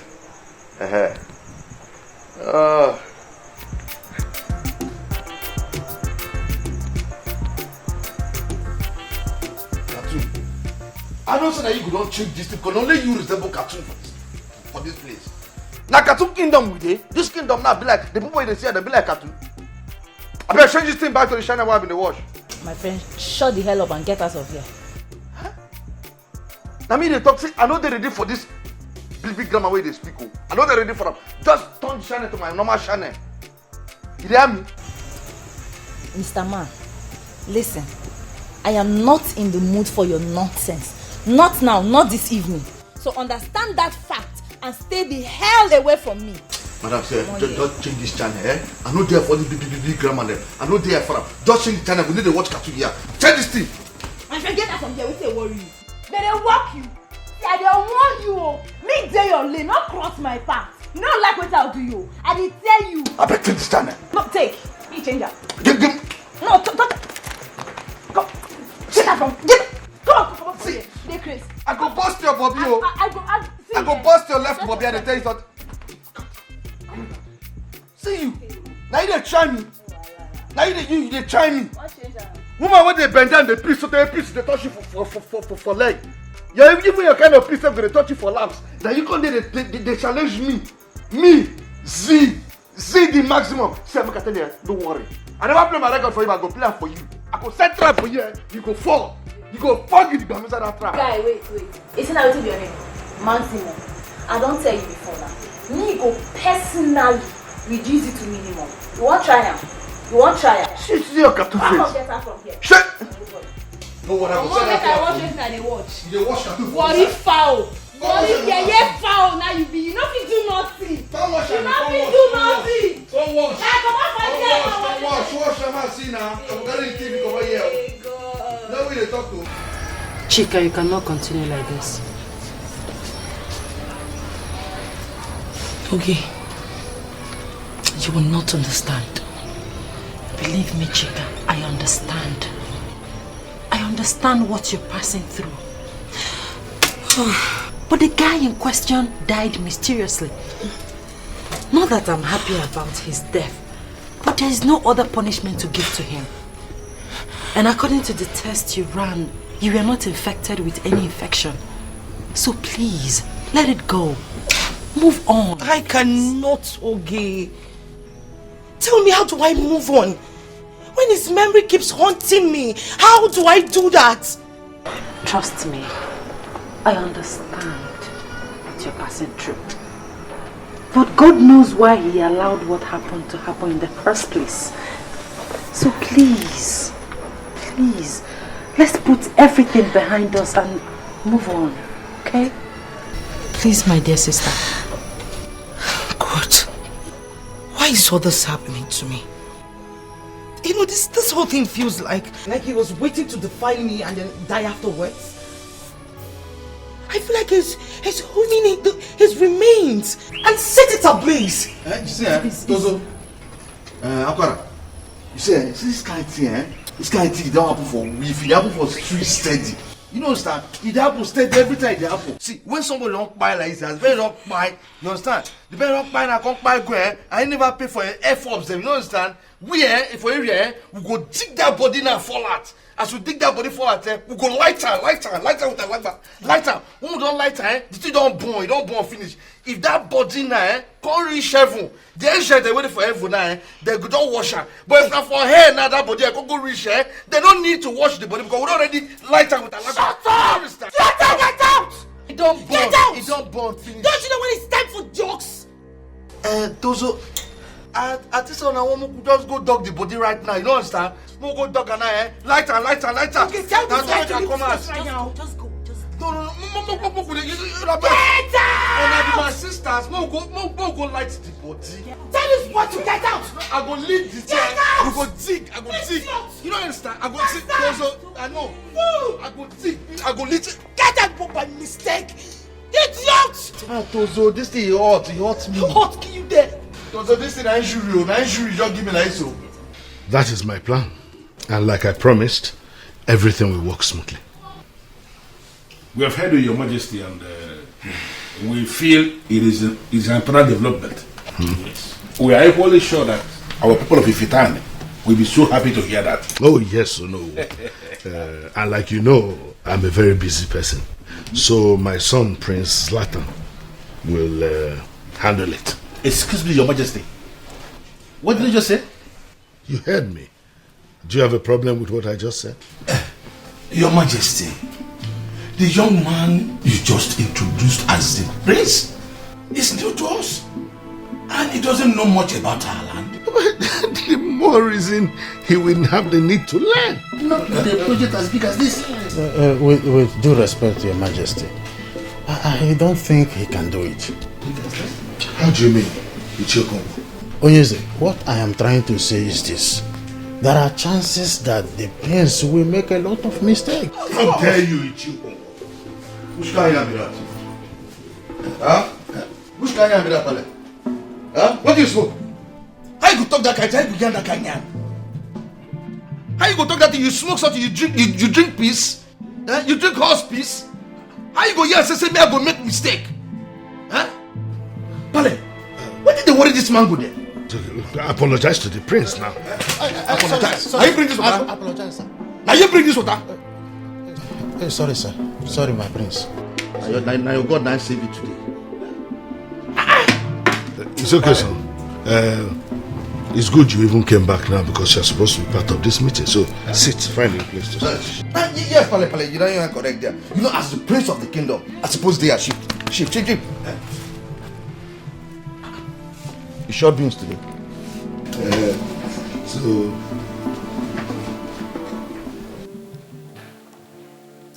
I don't say that you don't change this thing because only you resemble cartoon for this place. Now cartoon kingdom with it. This kingdom now be like the people they see they be like cartoon. I better change this thing back to the channel where I've been the wash. My friend, shut the hell up and get out of here. Huh? Now me they talk say I know they're ready for this big grammar way they speak. I know they're ready for them. Just turn the channel to my normal channel. You hear me? Mr. Man, listen. I am not in the mood for your nonsense. Not now, not this evening. So understand that fact and stay the hell away from me. Madam, sir, just change this channel, I know there for the big grammar there. I know there for them. Just change the channel. We need to watch cartoon here. Change this thing. My friend, get that from here. We say worry you. They walk you. See, I don't want you. Me day your lane, not cross my path. You don't like what I'll do you. I did tell you. I better change this channel. No, take. Me change that. Give. No, don't. Go. Get that from. Get. Come on. See. They crazy. I go bust your Bobby. I go bust your left Bobby and tell you something. See you. Now you try me. Now you they try me. Woman when they bend down they preach so they touch you for leg. You're even your kind of priest they touch you for laps. Now you come there they challenge me. Me Z the maximum. See I tell you, don't worry. I never play my record for you. I go play for you. I go set trap for you. You go fall. You go fuck it inside that trap. Guy, wait. Isn't that what your name? Maximum. I don't tell you before now. Me go personally reduce it to minimum. You want trial? Shit, see your cartoon face. I'll get her from here. Shit! No one ever said that. I watch it and they watch. You watch cartoon face. Worry foul. Worry yeah foul now you be. You know if you do nothing. Don't watch you know if you do nothing. Don't watch. Come on, Watch. I'm see now. I'm getting TV over here. No way they talk to. Chika, you cannot continue like this. Okay. You will not understand. Believe me, Chika, I understand. I understand what you're passing through. But the guy in question died mysteriously. Not that I'm happy about his death, but there is no other punishment to give to him. And according to the test you ran, you were not infected with any infection. So please, let it go. Move on. I cannot, Oge. Tell me, how do I move on? When his memory keeps haunting me, how do I do that? Trust me, I understand what you're passing through. But God knows why He allowed what happened to happen in the first place. So please, let's put everything behind us and move on, okay? Please, my dear sister. God, why is all this happening to me? You know, this whole thing feels like he was waiting to define me and then die afterwards. I feel like he's holding his remains and set it ablaze. You see, Tozo, Akwara, you see, this kind of thing, it don't happen for week, it happen for street steady. You know, understand? It happens steady every time it happens. See, when somebody don't buy like this, very don't buy, you understand? The better not buy, I can't buy go. I never pay for F-ups. You understand? We if we go dig that body now fall out. As we dig that body fall out, we go light her with a lighter. When we don't light her, the thing don't burn finish. If that body now can't reach heaven, the angels they waiting for heaven now, they go don't wash her. But if not for her now, that body I can't go reach her, they don't need to wash the body because we already light her with a lighter. Shut up! Get out! It don't burn. Get out! It don't burn finish. Don't you know when it's time for jokes? Tozo, at this one I want to just go dog the body right now. You know understand? We'll go dog and lighter. Okay, tell this guy to leave come this right now. Just go. No. Get out! And I be my sisters. We'll go light the body. Tell this boy to get out! I go lead the chair. out! We go dig. I go dig. You don't understand? I go dig. Tozo, I know. I go dig. I go lead. Get out by mistake! Idiot! Tozo, this thing hot. It hurts me. Hot kill you there. Tozo, this thing injury. Just give me like so. That is my plan. And like I promised, everything will work smoothly. We have heard of Your Majesty and we feel it is an important development. Yes. We are equally sure that our people of Ifitan will be so happy to hear that. Oh, yes or no. And like you know, I'm a very busy person. So my son, Prince Zlatan, will handle it. Excuse me, Your Majesty. What did you just say? You heard me. Do you have a problem with what I just said? Your Majesty, the young man you just introduced as the prince is new to us. And he doesn't know much about our land. The more reason he will have the need to learn. Not with a project as big as this. With due respect to Your Majesty, I don't think he can do it. How do you mean? Ichoko? Ugezu, what I am trying to say is this. There are chances that the prince will make a lot of mistakes. How dare you, Ichoko? Which guy am that? Huh? Which guy am that, Pale? Huh? What do you smoke? How you go talk that kind? How you go get that kind? How you go talk that thing? You smoke something? You drink piss? You drink horse piss? How you go here and say me I go make mistake? Huh? Pale, what did they worry this man go there? I apologize to the prince now. Apologize. Sorry, Now you bring this water. I apologize, sir. Now you bring this water. Sorry, sir. Sorry, my prince. Now your God now save you today. It's okay, son. It's good you even came back now because you're supposed to be part of this meeting. So sit, find a place to sit. Yes, Pale, you know you are correct there. You know, as the prince of the kingdom, I suppose they are sheep. You short beans today.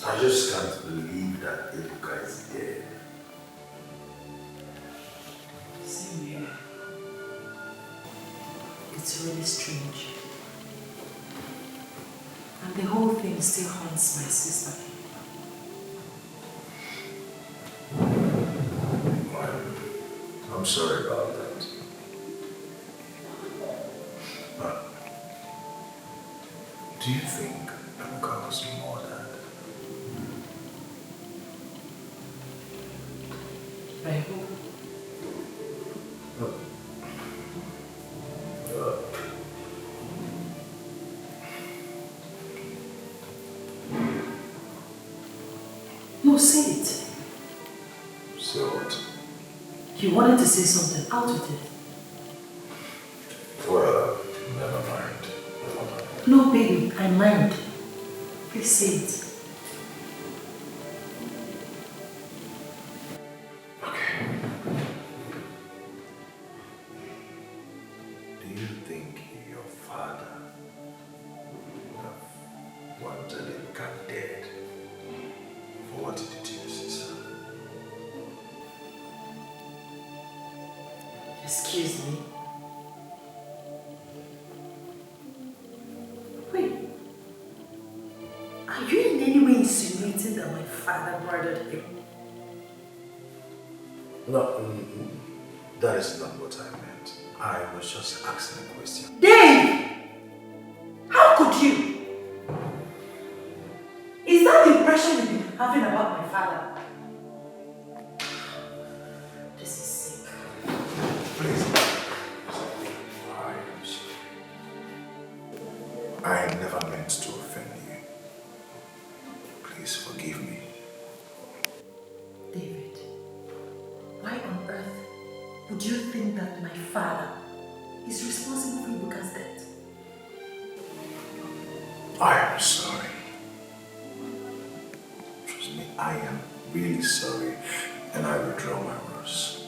I just can't believe that Ebuka is dead. Same here. It's really strange. And the whole thing still haunts my sister. I'm sorry about that. But do you think Ebuka was murdered? I hope. No, say it. So what? You wanted to say something, out with it. Well, never mind. No, baby, I mind. Please say it. Do you think your father would have wanted Ebuka dead for what he did to your sister? Excuse me. Wait. Are you in any way insinuating that my father murdered him? No, that is not what I meant. I was just asking a question. Dave! How could you? Is that the impression you've been having about my father? This is sick. I never meant to offend you. Please forgive me. David, why on earth would you think that my father is responsible for Ibuka's death? I am sorry. Trust me, I am really sorry, and I withdraw my words.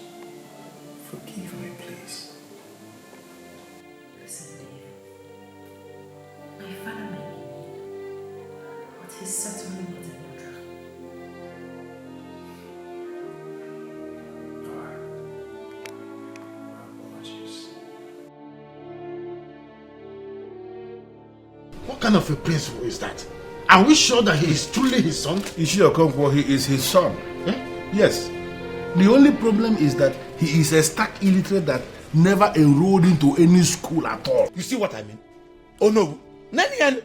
Forgive me, please. Listen, David. My father may be, but he's certainly not a murderer. What kind of a principle is that? Are we sure that he is truly his son? Ishio Okonkwo, he is his son. Yes. The only problem is that he is a stark illiterate that never enrolled into any school at all. You see what I mean? Oh no. Nani,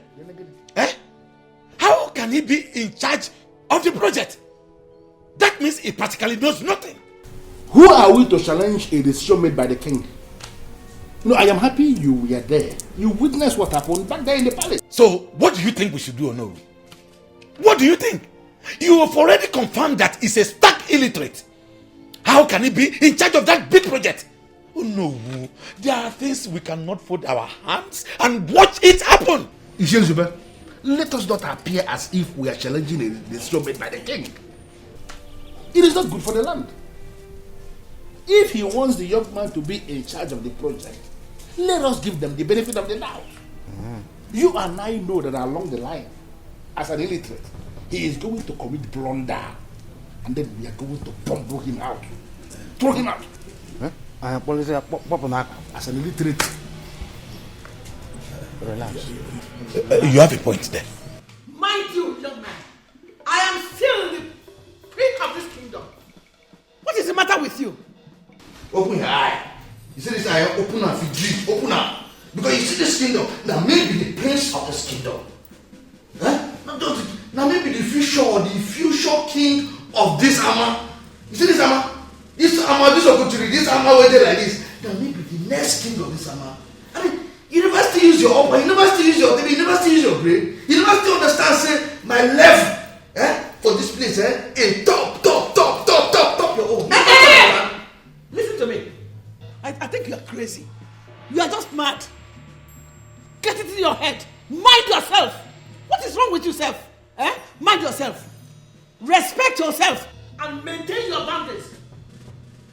how can he be in charge of the project? That means he practically knows nothing. Who are we to challenge a decision made by the king? No, I am happy you were there. You witnessed what happened back there in the palace. So, what do you think we should do, Onowu? What do you think? You have already confirmed that he's a stark illiterate. How can he be in charge of that big project? Oh no, there are things we cannot fold our hands and watch it happen. Ugezu, let us not appear as if we are challenging a decision made by the king. It is not good for the land. If he wants the young man to be in charge of the project, let us give them the benefit of the doubt. You and I know that along the line, as an illiterate, he is going to commit blunder, and then we are going to bumble him out. Throw him out. As an illiterate. Relax. You have a point there. Mind you, young man, I am still in the peak of this kingdom. What is the matter with you? Open your eye. You see this eye, open up, you open up. Because you see this kingdom, now maybe the prince of this kingdom. Now maybe the future king of this Ama. You see this Ama? This Ama, this opportunity, this Ama waited like this. Now maybe the next king of this Ama. I mean, you never still use your upper, you never still use your TV, you never still use your brain. You never still understand, say, my level for this place, is top your own. Listen to me. I think you are crazy. You are just mad. Get it in your head. Mind yourself. What is wrong with yourself? Mind yourself. Respect yourself. And maintain your boundaries.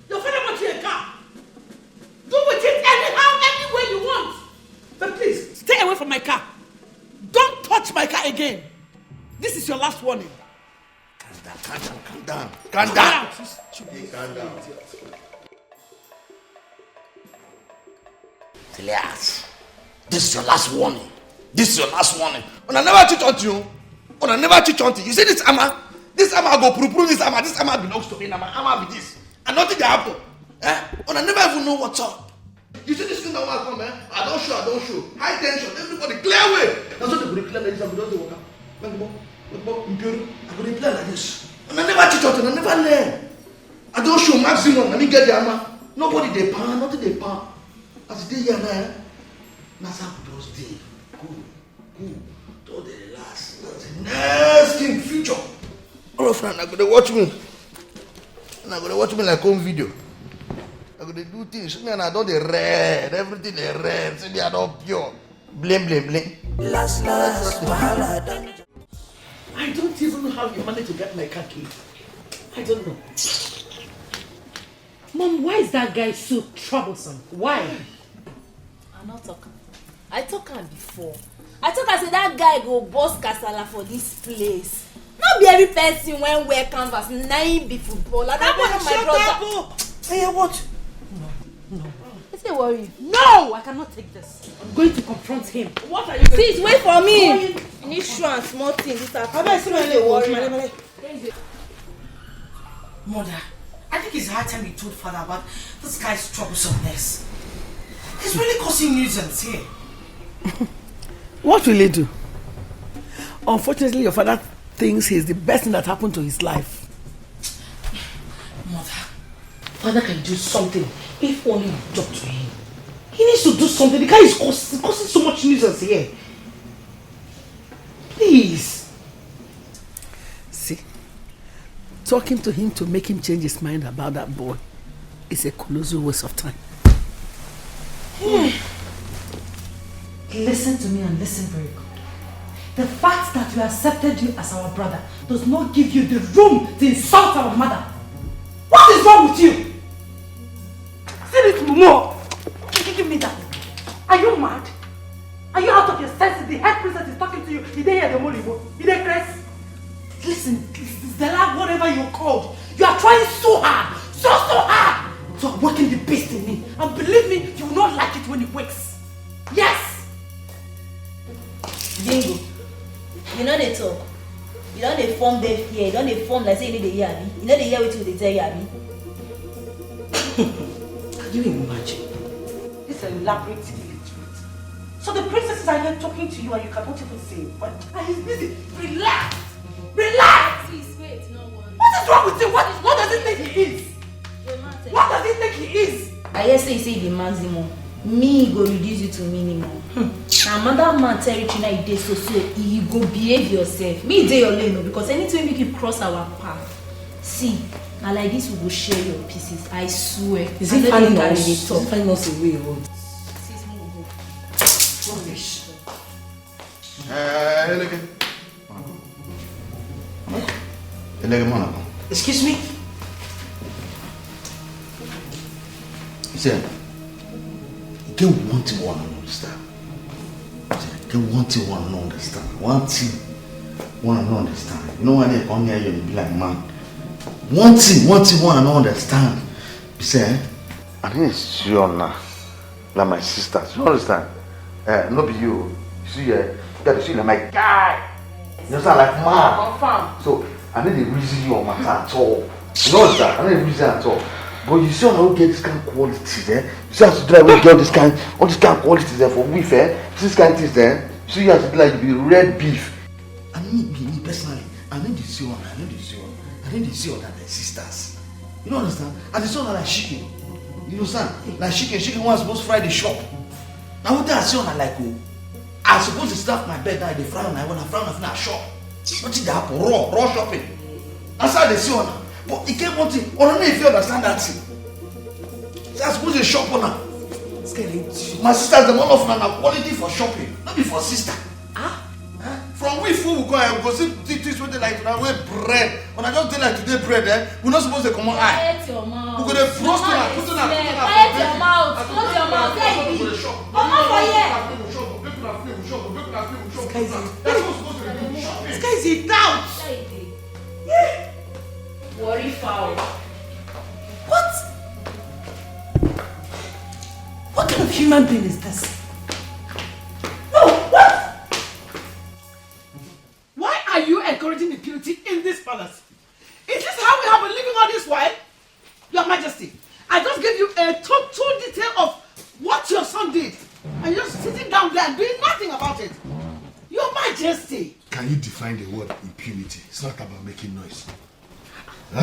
Your father bought you a car. Do with it anyhow, any way you want. But please, stay away from my car. Don't touch my car again. This is your last warning. Calm down. Calm down. Elias, this is your last warning. When I never cheat on you, you see this Ama go prove this Ama belongs to me. Ama be this. And nothing they happen. When I never even know what's up. You see this thing that will come, I don't show. High tension, everybody clear way. That's what they clear like this. I go to play like this. And I never cheat on you, I never learn. I don't show maximum, let me get the Ama. Nobody they pan, nothing they pan. As they here now, that's how those days. Good. Don't they last? That's the next thing, future. All of them are going to watch me. And I'm going to watch me like home video. I'm going to do things. Me and I don't they red. Everything they red. See me I don't pure. Blame. Last, I don't even know how you managed to get my car key. I don't know. Mom, why is that guy so troublesome? Why? I'm not talking. I talk am before. I talk am say that guy go boss kasala for this place. Not be every person when wear canvas, na him be footballer. That one of my brother. Hey, what? No. Let's say worry. No, I cannot take this. I'm going to confront him. What are you going Please wait for me. You need shoe and small thing. This afternoon. Mother, I think it's high time you told father about this guy's troublesomeness. He's really causing nuisance here. What will he do? Unfortunately, your father thinks he's the best thing that happened to his life. Mother, father can do something if only you talk to him. He needs to do something. The guy is causing so much nuisance here. talking to him to make him change his mind about that boy is a colossal waste of time. Listen to me and listen very good. The fact that we accepted you as our brother does not give you the room to insult our mother. What is wrong with you? See this more. Give me that. Are you mad? Are you out of your senses? The head princess is talking to you. Did they hear the Molibo? Did they press? Listen, Stella, whatever you're called, you are trying so hard, so hard to awaken the beast in me. And believe me, you will not like it when it wakes. Yes! Bingo. You know they talk. You know they form deaf here. You know they form like say they hear me. You know they hear what they tell you. Can you imagine? This elaborate illiterate. So the princesses are here talking to you and you cannot even say what? And he's busy. Relax! Relax! Please wait, no one. What is wrong with him? What does he think he is? What does he think he is? I hear say the maximum. Me go reduce you to minimum. Now mother man territory now dey so you go behave yourself. Me dey your lane because anytime make you cross our path. See, now like this we go share your pieces. I swear. Is it finding us away or? Rubbish. Excuse me? See, get one thing one understand. Get one thing one understand. One thing one understand. You know when they come here, you be like man. One thing one understand. You say, I think it's sure now. Like my sisters, you understand? No be you. You see, you gotta see like my guy. You understand, like man. Confirm. So I need to reason you on my at all. You know that? I need to reason at all. But you see, I don't get this kind of qualities, eh? You see, I have to do like we get all this kind of qualities there for beef, eh? This kind of things there. So you have to do like be red beef. I mean, me personally, I need to see on that their sisters. You don't understand? And it's not like chicken. You understand? Like chicken was supposed to fry the shop. Now what I see on like oh, I supposed to start my bed now, they fry on when I fry on a shop. What did that happen? Raw shopping. That's how they see on. But it came one thing. I don't know if you understand that thing. So I suppose you shop on her. My sisters, the one of them are quality for shopping, not be for sister. From we food we go and go see this way they like now we bread. When I just did like today bread, we're not supposed to come on eye. Quiet your mouth. We're gonna frost on her, put on her. Quiet your mouth. Close your mouth. There you be. Come on for here. This guy is a doubt. Worry foul. What kind of human being is this? No, what? Why are you encouraging impunity in this palace? Is this how we have been living all this while? Your Majesty, I just gave you a total detail of what your son did. And you're just sitting down there and doing nothing about it. Your Majesty. Can you define the word impunity? It's not about making noise.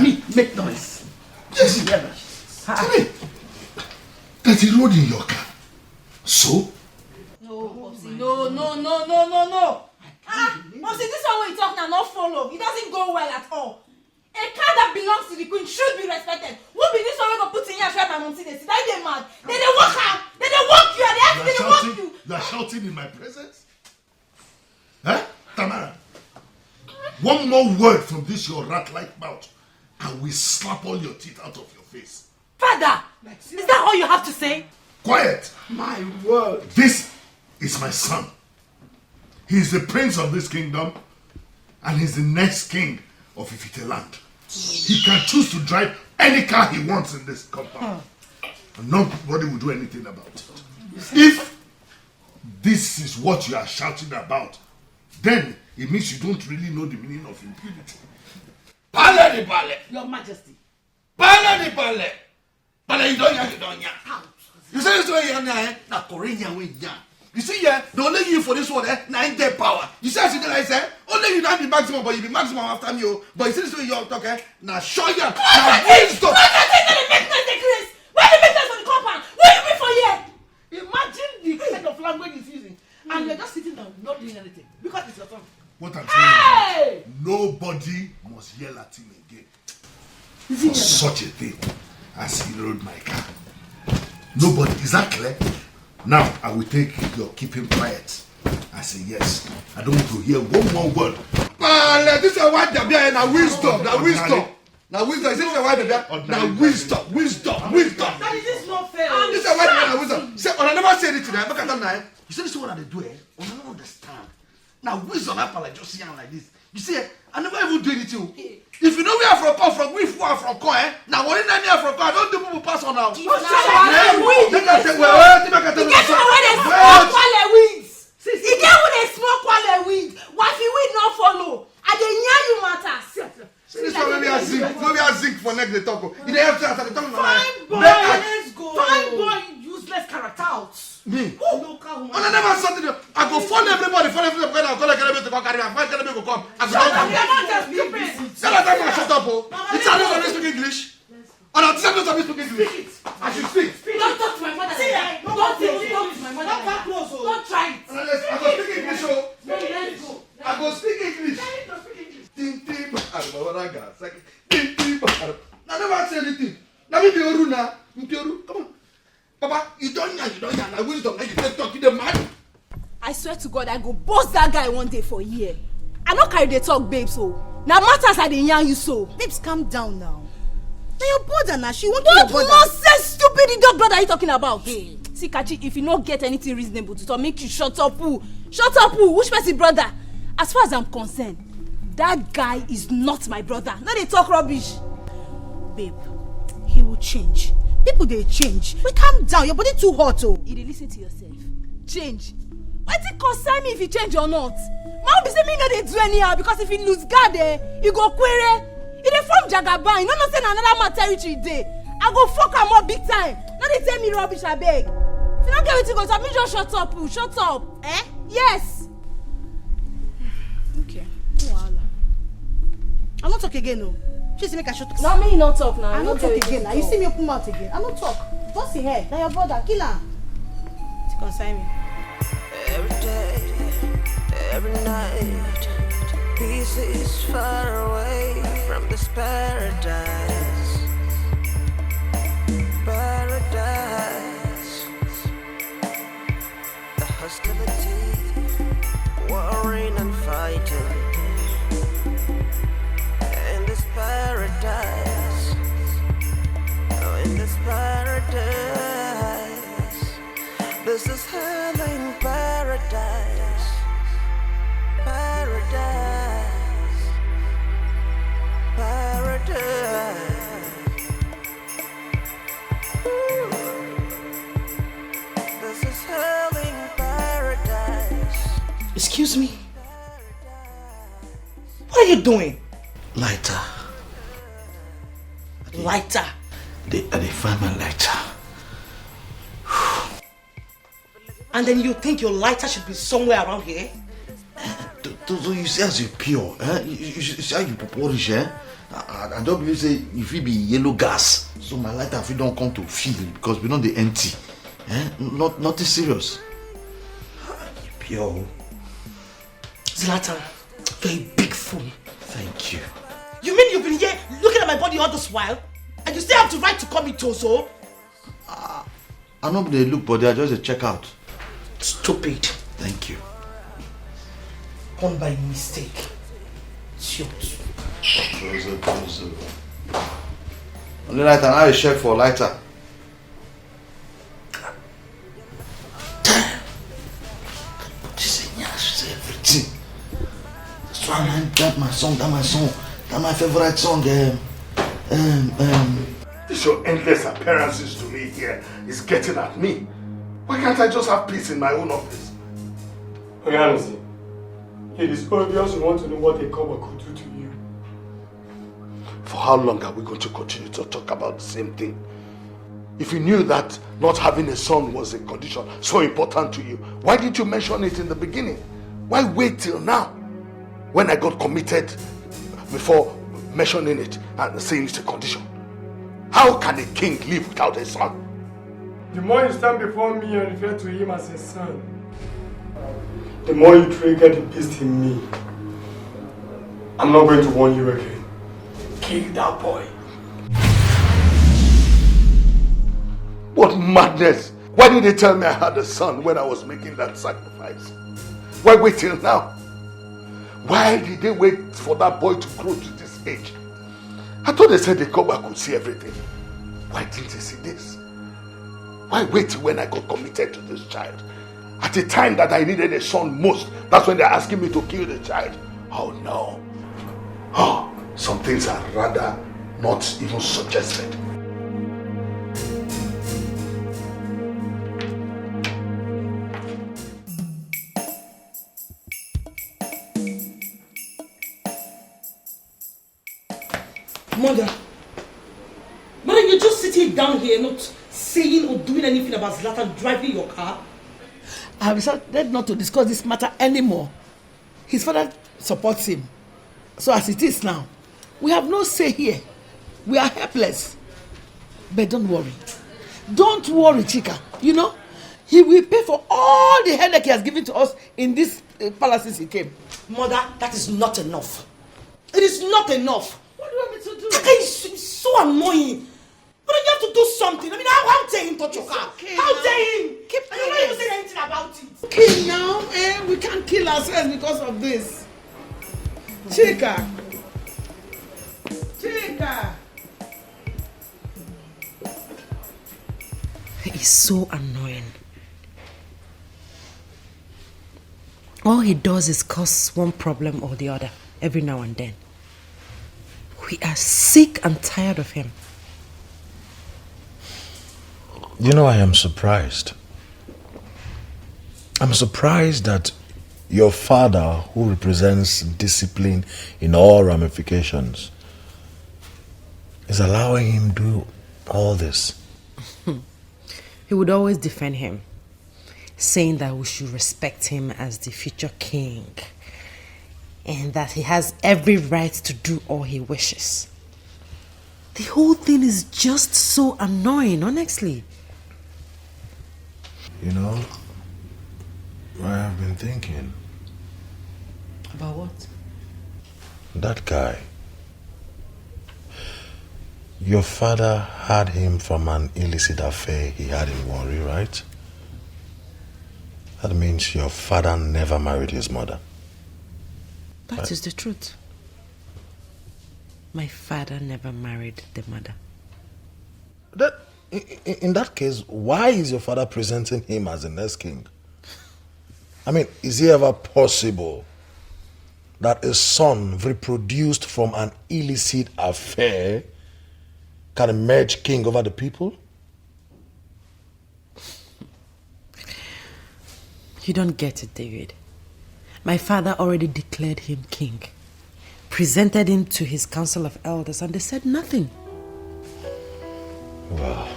Me make noise. Yes. Tell me. That he rode in your car. So? No, Popsy, no. Popsy, this one when you talk now not follow. It doesn't go well at all. A car that belongs to the queen should be respected. Who be this one we go put in here and my mom see this? That they mad. Then they walk out. Then they walk you and they ask me to walk you. You are shouting in my presence? Huh? Tamara. One more word from this your rat-like mouth and we slap all your teeth out of your face. Father, is that all you have to say? Quiet! My word. This is my son. He is the prince of this kingdom and he's the next king of Ifite land. He can choose to drive any car he wants in this compound. And nobody will do anything about it. If this is what you are shouting about, then it means you don't really know the meaning of impunity. Pale. Your Majesty. Pale. You don't ya. You say this way, na Korean way, yeah. You see, yeah, they only you for this one, na in their power. You see, I say, only you not be maximum, but you be maximum after me. But you see this way, you're talking, na show you, na wisdom. Why they make noise for the compound? What do you mean for here? Imagine the kind of language he's using, and you're just sitting down, not doing anything, because it's your son. What I'm saying is nobody must yell at him again. for such a thing as he rode my car. Nobody, is that clear? Now I will take your keeping quiet. I say yes. I don't want to hear one more word. This is what they are now wisdom. Now wisdom. Now wisdom. This is what they are now wisdom. That is not fair. This is what they are now wisdom. Say, I never said it to them. Look at them now. You see this is what they do. I don't understand. Now wisdom happen like just young like this. You see, I never even do anything. If you know we are from we are from Ko, now what in are from Ko, I don't do people pass on now. He get with a small quality weed. What if weed not follow? I dey hear you matter. This one maybe I zinc for next they talk. You dey have to answer the tongue. Fine boy, let's go. Fine boy, useless character out. Me? I never said to them. I go follow everybody. When I call Academy to come carry me. When Academy go come, I go shut up, you're not just stupid. Tell that time I shut up. It's not going to speak English. And I'm not going to speak English. I should speak. Don't talk to my mother. See, don't talk to my mother. Don't back close. Don't try it. I go speak English. Let's go. I go speak English. I never say anything. Now me be Oru now. Come on. Papa, you don't know. I wisdom. You can't talk to the man. I swear to God, I go boss that guy one day for a year. I not carry the talk, babe, so. Now matters are the young you so. Babes, calm down now. Now your brother now, she won't what nonsense, stupid dog brother are you talking about? Hey. See, Kachi, if you don't get anything reasonable to talk, make you shut up, who? Shut up, who? Which person brother? As far as I'm concerned, that guy is not my brother. Now they talk rubbish. Babe, he will change. People they change. We calm down. Your body too hot, oh. You listen to yourself. Change. Why did it concern me if you change or not? Man be say me no dey do anyhow because if you lose guard you go query. You dey form jagaban. You no know say na another man territory dey. I go fuck am up big time. No dey tell me rubbish abeg. If you don't get wetin go talk, me just shut up. Shut up. Eh? Yes. Okay. No wahala. I no talk again, no. She say make I shut up. No, me you no talk now. I no talk again. Now you see me open mouth again. I no talk. Boss your head. Now your brother kill am. It concern me. Every day, every night, pieces far away from this paradise. Paradise. The hostility, warring and fighting. In this paradise, oh, in this paradise, this is hell in paradise, paradise, paradise. Ooh. This is hell in paradise. Excuse me? What are you doing? Lighter. Lighter? They find my lighter. And then you think your lighter should be somewhere around here? You see as you pure, you see how you polish, I don't believe say if it be yellow gas, so my lighter if it don't come to fill because we know they empty. Nothing serious. You pure. Zlatan, you're a big fool. Thank you. You mean you've been here looking at my body all this while? And you still have the right to call me Tozo? I don't they look, but they are just a check out. Stupid. Thank you. Gone by mistake. Idiot. Only lighter, I have a check for lighter. This is everything. So that's my song, that's my favorite song. This your endless appearances to me here is getting at me. Why can't I just have peace in my own office? Honestly, it is obvious you want to know what a cover could do to you. For how long are we going to continue to talk about the same thing? If you knew that not having a son was a condition so important to you, why didn't you mention it in the beginning? Why wait till now? When I got committed before mentioning it and saying it's a condition. How can a king live without a son? The more you stand before me and refer to him as a son, the more you trigger the beast in me. I'm not going to warn you again. Kill that boy. What madness! Why did they tell me I had a son when I was making that sacrifice? Why wait till now? Why did they wait for that boy to grow to this age? I thought they said the cover could see everything. Why didn't they see this? Why wait till when I got committed to this child? At the time that I needed a son most, that's when they're asking me to kill the child. Oh no. Oh, some things are rather not even suggested. Mother, you're just sitting down here not saying or doing anything about Zlatan driving your car? I have decided not to discuss this matter anymore. His father supports him. So as it is now, we have no say here. We are helpless. But don't worry. Don't worry, Chika. You know, he will pay for all the headache he has given to us in this palace since he came. Mother, that is not enough. It is not enough. What do you want me to do? Dikeh is so annoying. But you have to do something. I mean, how dare him touch your car? Okay, how now. dare him? Keep I don't know you say anything about it. Okay, now, we can't kill ourselves because of this. Chika. He is so annoying. All he does is cause one problem or the other every now and then. We are sick and tired of him. You know, I am surprised. I'm surprised that your father, who represents discipline in all ramifications, is allowing him to do all this. He would always defend him, saying that we should respect him as the future king and that he has every right to do all he wishes. The whole thing is just so annoying, honestly. You know, I have been thinking. About what? That guy. Your father had him from an illicit affair he had in Warri, right? That means your father never married his mother. That is the truth. My father never married the mother. In that case, why is your father presenting him as the next king? I mean, is it ever possible that a son reproduced from an illicit affair can emerge king over the people? You don't get it, David. My father already declared him king, presented him to his council of elders, and they said nothing. Wow.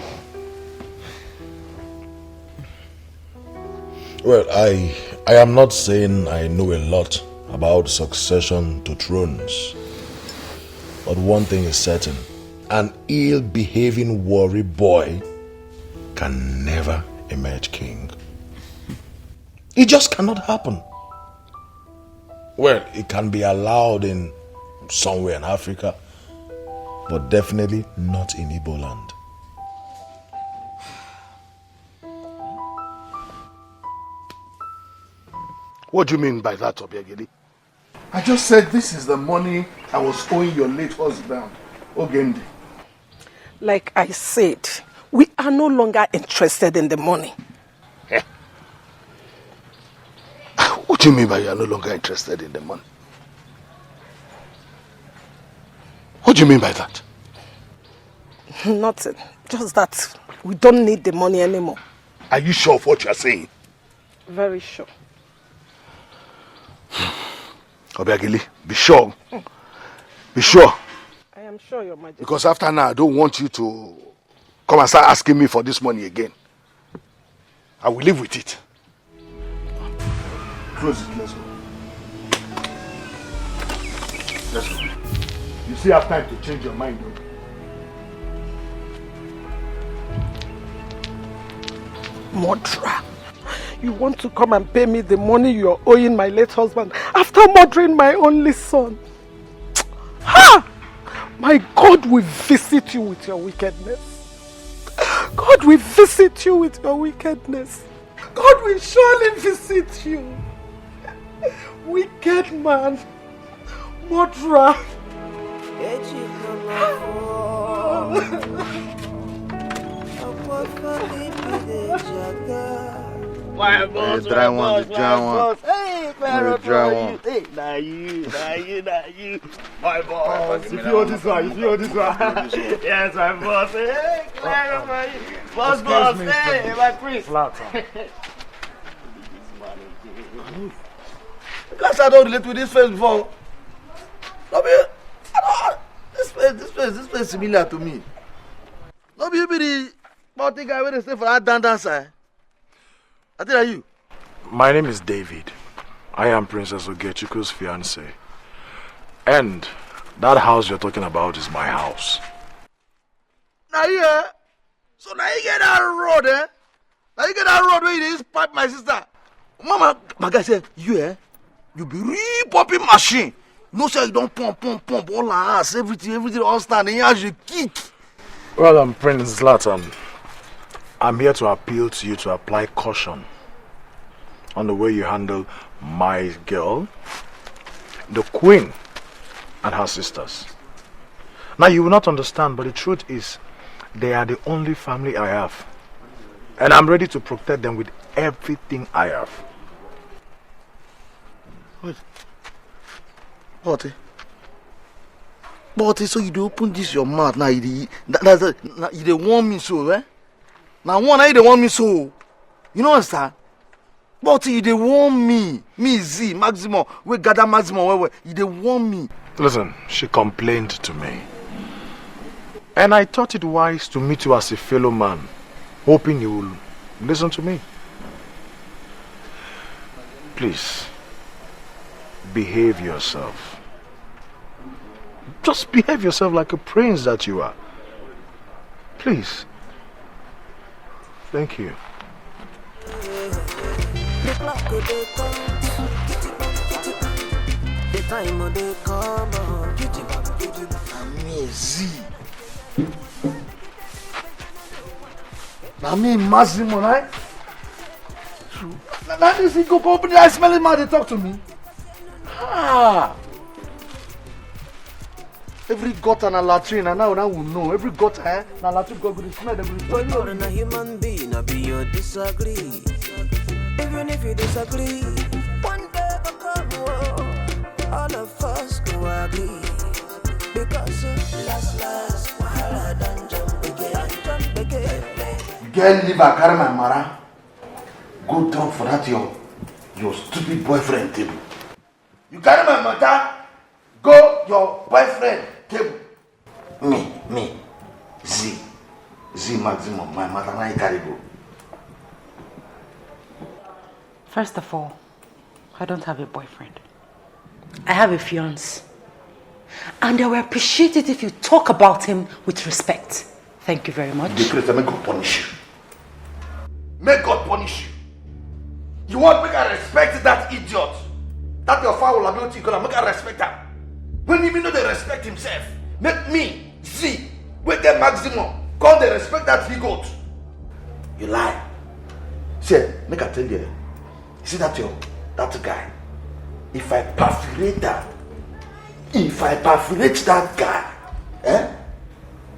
Well, I am not saying I know a lot about succession to thrones, but one thing is certain: an ill-behaving Warri boy can never emerge king. It just cannot happen. Well, it can be allowed in somewhere in Africa, but definitely not in Igbo land. What do you mean by that, Obiageli? I just said this is the money I was owing your late husband, Ogendi. Like I said, we are no longer interested in the money. Eh? What do you mean by you are no longer interested in the money? What do you mean by that? Nothing. Just that we don't need the money anymore. Are you sure of what you are saying? Very sure. Obiageli, be sure. Be sure. I am sure, Your Majesty. Because after now, I don't want you to come and start asking me for this money again. I will live with it. Close it, let's go. Let's go. You still have time to change your mind, though. Murderer. You want to come and pay me the money you are owing my late husband after murdering my only son? Ha! My God will visit you with your wickedness. God will visit you with your wickedness. God will surely visit you. Wicked man. Murderer. My boss, dry one. Hey, Claro, hey, now you. My boss. If you want this one, Yes, my boss. Hey, Claro, boss, hey, my priest. Because I don't relate with this face before. This face is similar to me. No, be the party guy where they stay for that dancer. I tell you. My name is David. I am Princess Ugechu's fiancé. And that house you're talking about is my house. Now yeah. So now you get that road, eh? Now you get that road where you just pipe my sister. Mama, my guy said, you be re-popping machine. No sir, you don't pump all the ass, everything all standing. You kick. Well, I'm Prince Zlatan. I'm here to appeal to you to apply caution on the way you handle my girl, the queen, and her sisters. Now, you will not understand, but the truth is, they are the only family I have. And I'm ready to protect them with everything I have. Wait. But so you do open this your mouth now, you want me so, eh? Now one I they want me so. You know what, sir? But you they want me Z, maximum, we gather maximum, where you they want me. Listen, she complained to me. And I thought it wise to meet you as a fellow man, hoping you will listen to me. Please, behave yourself. Just behave yourself like a prince that you are. Please. Thank you. I mean, Massimo, right? Now this he go open the eye, smelling man, they talk to me. Every gutter and a latrine, and now we know. Every gutter, and latrine go to smell. They will tell you. A human being, I be your disagree. Even if you disagree, one day will come, all of us go agree. Because last, wahala done jump again. Girl, leave a carry my mara. Go down for that your stupid boyfriend table. You carry my mother. Go your boyfriend table. Me, Z maximum. My mother and I carry go. First of all, I don't have a boyfriend. I have a fiancé. And I will appreciate it if you talk about him with respect. Thank you very much. The creator, may God punish you. May God punish you. You want make I respect that idiot? That your foul ability, you gonna make I respect that. When even know they respect himself, make me, Z, with the maximum, call they respect that he got. You lie. See, make I tell you, see that guy, if I perforate that guy,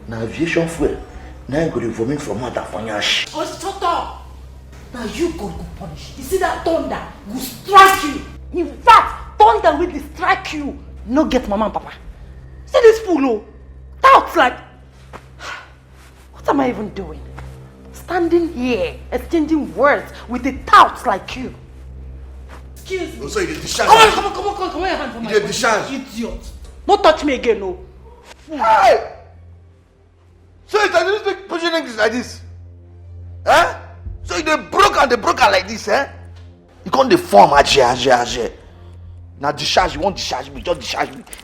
now aviation fuel, now I'm going to vomit from mother for your shit. Oh, shut up! Now you go punish. You see that thunder will strike you. In fact, thunder will strike you. No get mama and papa. See this fool, oh. Doubts like... What am I even doing? Standing here, exchanging words with a tout like you. Excuse me. So you did discharge. Come on, your hand from my body. Discharge. Idiot. Don't touch me again, no. Hey! So you can speak pushing English like this? Eh? So you broke like this, eh? You can't deform Ajay. Now discharge, you won't discharge me, just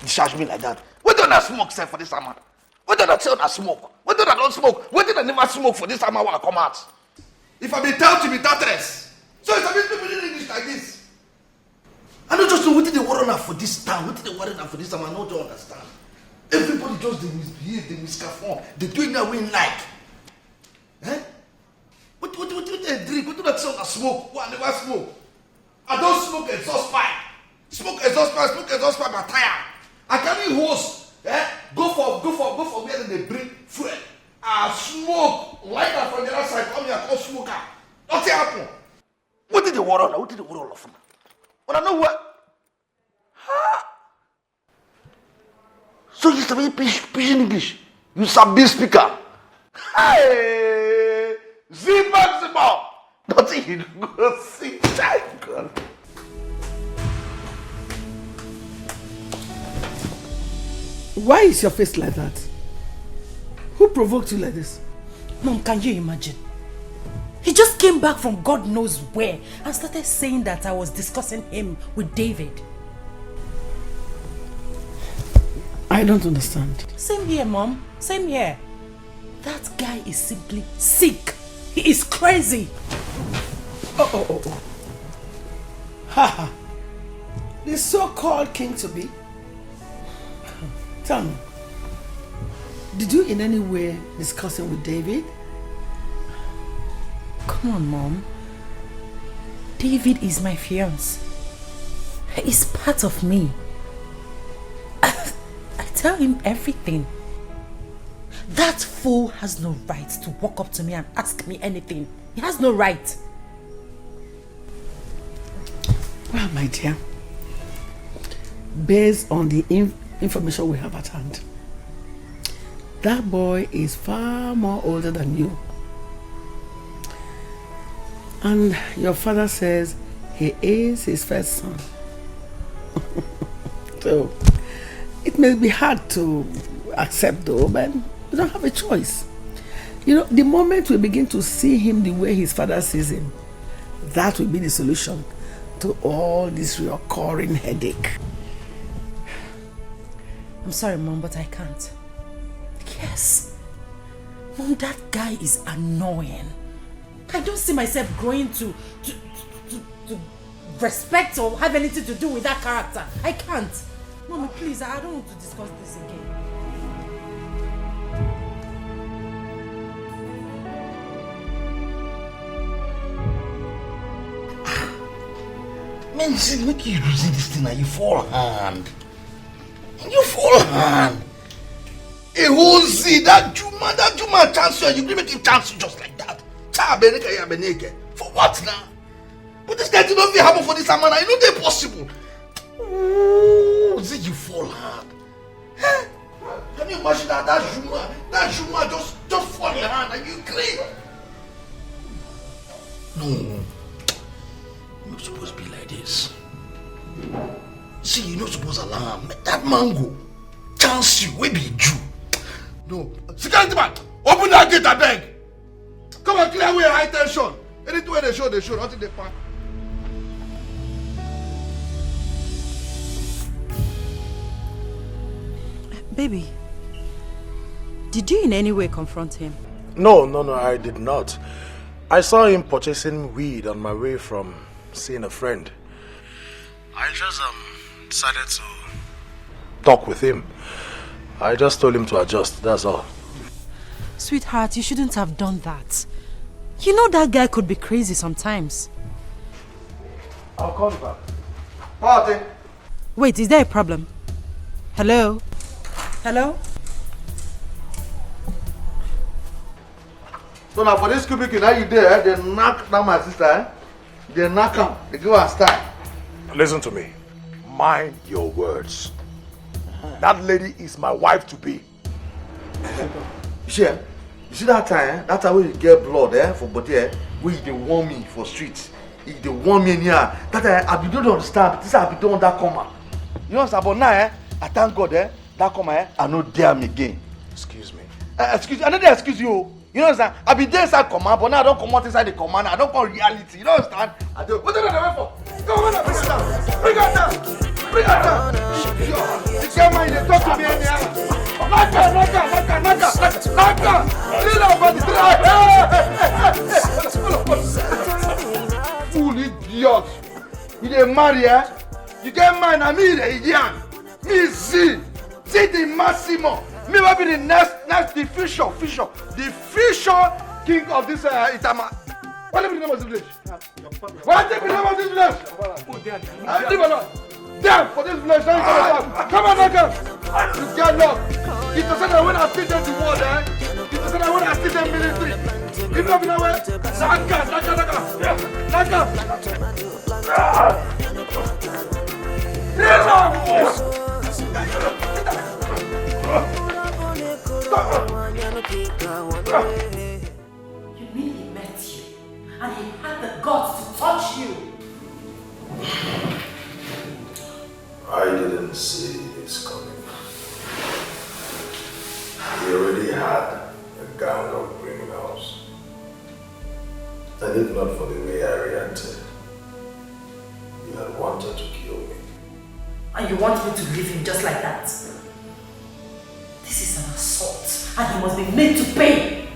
discharge me like that. Why don't I smoke, sir, for this summer? Why don't I tell I smoke? Why don't I don't smoke? Why did I never smoke for this summer when I come out? If I be tell to be doubtless, so it's a bit people in English like this. I don't just know what did they worry for this town, what did they worry for this time, I don't understand. Everybody just they misbehave, they misconform, they do it that way in like. Eh? smoke. Who I never smoke. I don't smoke exhaust pipe. Smoke exhaust pipe, I tire. I carry hose. Go for where they bring fuel. I smoke. Light that from the other side. Come here, come smoke. Nothing happen. What did the war on? What did the war all of them? But I know what. So you sabi pidgin English. You sabi speaker. Hey, Z maximum. Nothing you go see. God. Why is your face like that? Who provoked you like this? Mom, can you imagine? He just came back from God knows where and started saying that I was discussing him with David. I don't understand. Same here, Mom. Same here. That guy is simply sick. He is crazy. Oh. Haha. The so-called king to be. Tell me, did you in any way discuss him with David? Come on, Mom. David is my fiancé. He's part of me. I tell him everything. That fool has no right to walk up to me and ask me anything. He has no right. Well, my dear, based on the information we have at hand, that boy is far more older than you. And your father says he is his first son. So, it may be hard to accept though, but we don't have a choice. You know, the moment we begin to see him the way his father sees him, that will be the solution to all this recurring headache. I'm sorry, Mom, but I can't. Yes. Mom, that guy is annoying. I don't see myself growing to respect or have anything to do with that character. I can't. Mommy, please, I don't want to discuss this again. Man, see, make you see this thing and you fall hand. You fall hand. A whole see that Juma chance you, you make him chance you just like that. For what now? But this guy did not happen for this man. I know they're possible. Oh, see you fall hard. Huh? Can you imagine that Juma just fall in your hand and you clean? No. You're not supposed to be like this. See, you're not supposed to allow him. Make that man go. Chance you, we be Jew. No. Security man, open that gate, I beg. Come and clear away high tension. Anything where they show, nothing they pack. Baby, did you in any way confront him? No, I did not. I saw him purchasing weed on my way from seeing a friend. I just decided to talk with him. I just told him to adjust, that's all. Sweetheart, you shouldn't have done that. You know that guy could be crazy sometimes. I'll call you back. Party. Wait, is there a problem? Hello? Hello? So now for this cubicle, now you there, they knock down my sister, They knock him, they give her style. Listen to me. Mind your words. That lady is my wife to be. You see that time, that time when you get blood for body, where they warn me for streets. If they warn me in here, that I don't understand, but this I be doing that comma. You understand? But now, I thank God, that comma, I no dare me again. Excuse me. Excuse, I know they excuse you. You know understand? I be there inside command, but now I don't come out inside the command. I don't call reality. You know understand? I do. What are you doing for? Come on, bring it down. Bring it down. Bring it down. You can't mind they talk to me anyhow. Knock her. Lean over the drive. Fool idiot. You dey marry, You get mine and me the idiot. Me see the Massimo. Me will be the next the future king of this Itama. What is the name of the village? What is the name of this village? Leave alone. Damn, for this village, now you come on, Naka. You can't knock. If you say that when I see them the world, if you say that when I see them military, if you have been away, Naka. You mean he met you and he had the guts to touch you? I didn't see this coming. He already had a gang of criminals. And if not for the way I reacted, he had wanted to kill me. And you want me to leave him just like that? This is an assault and he must be made to pay.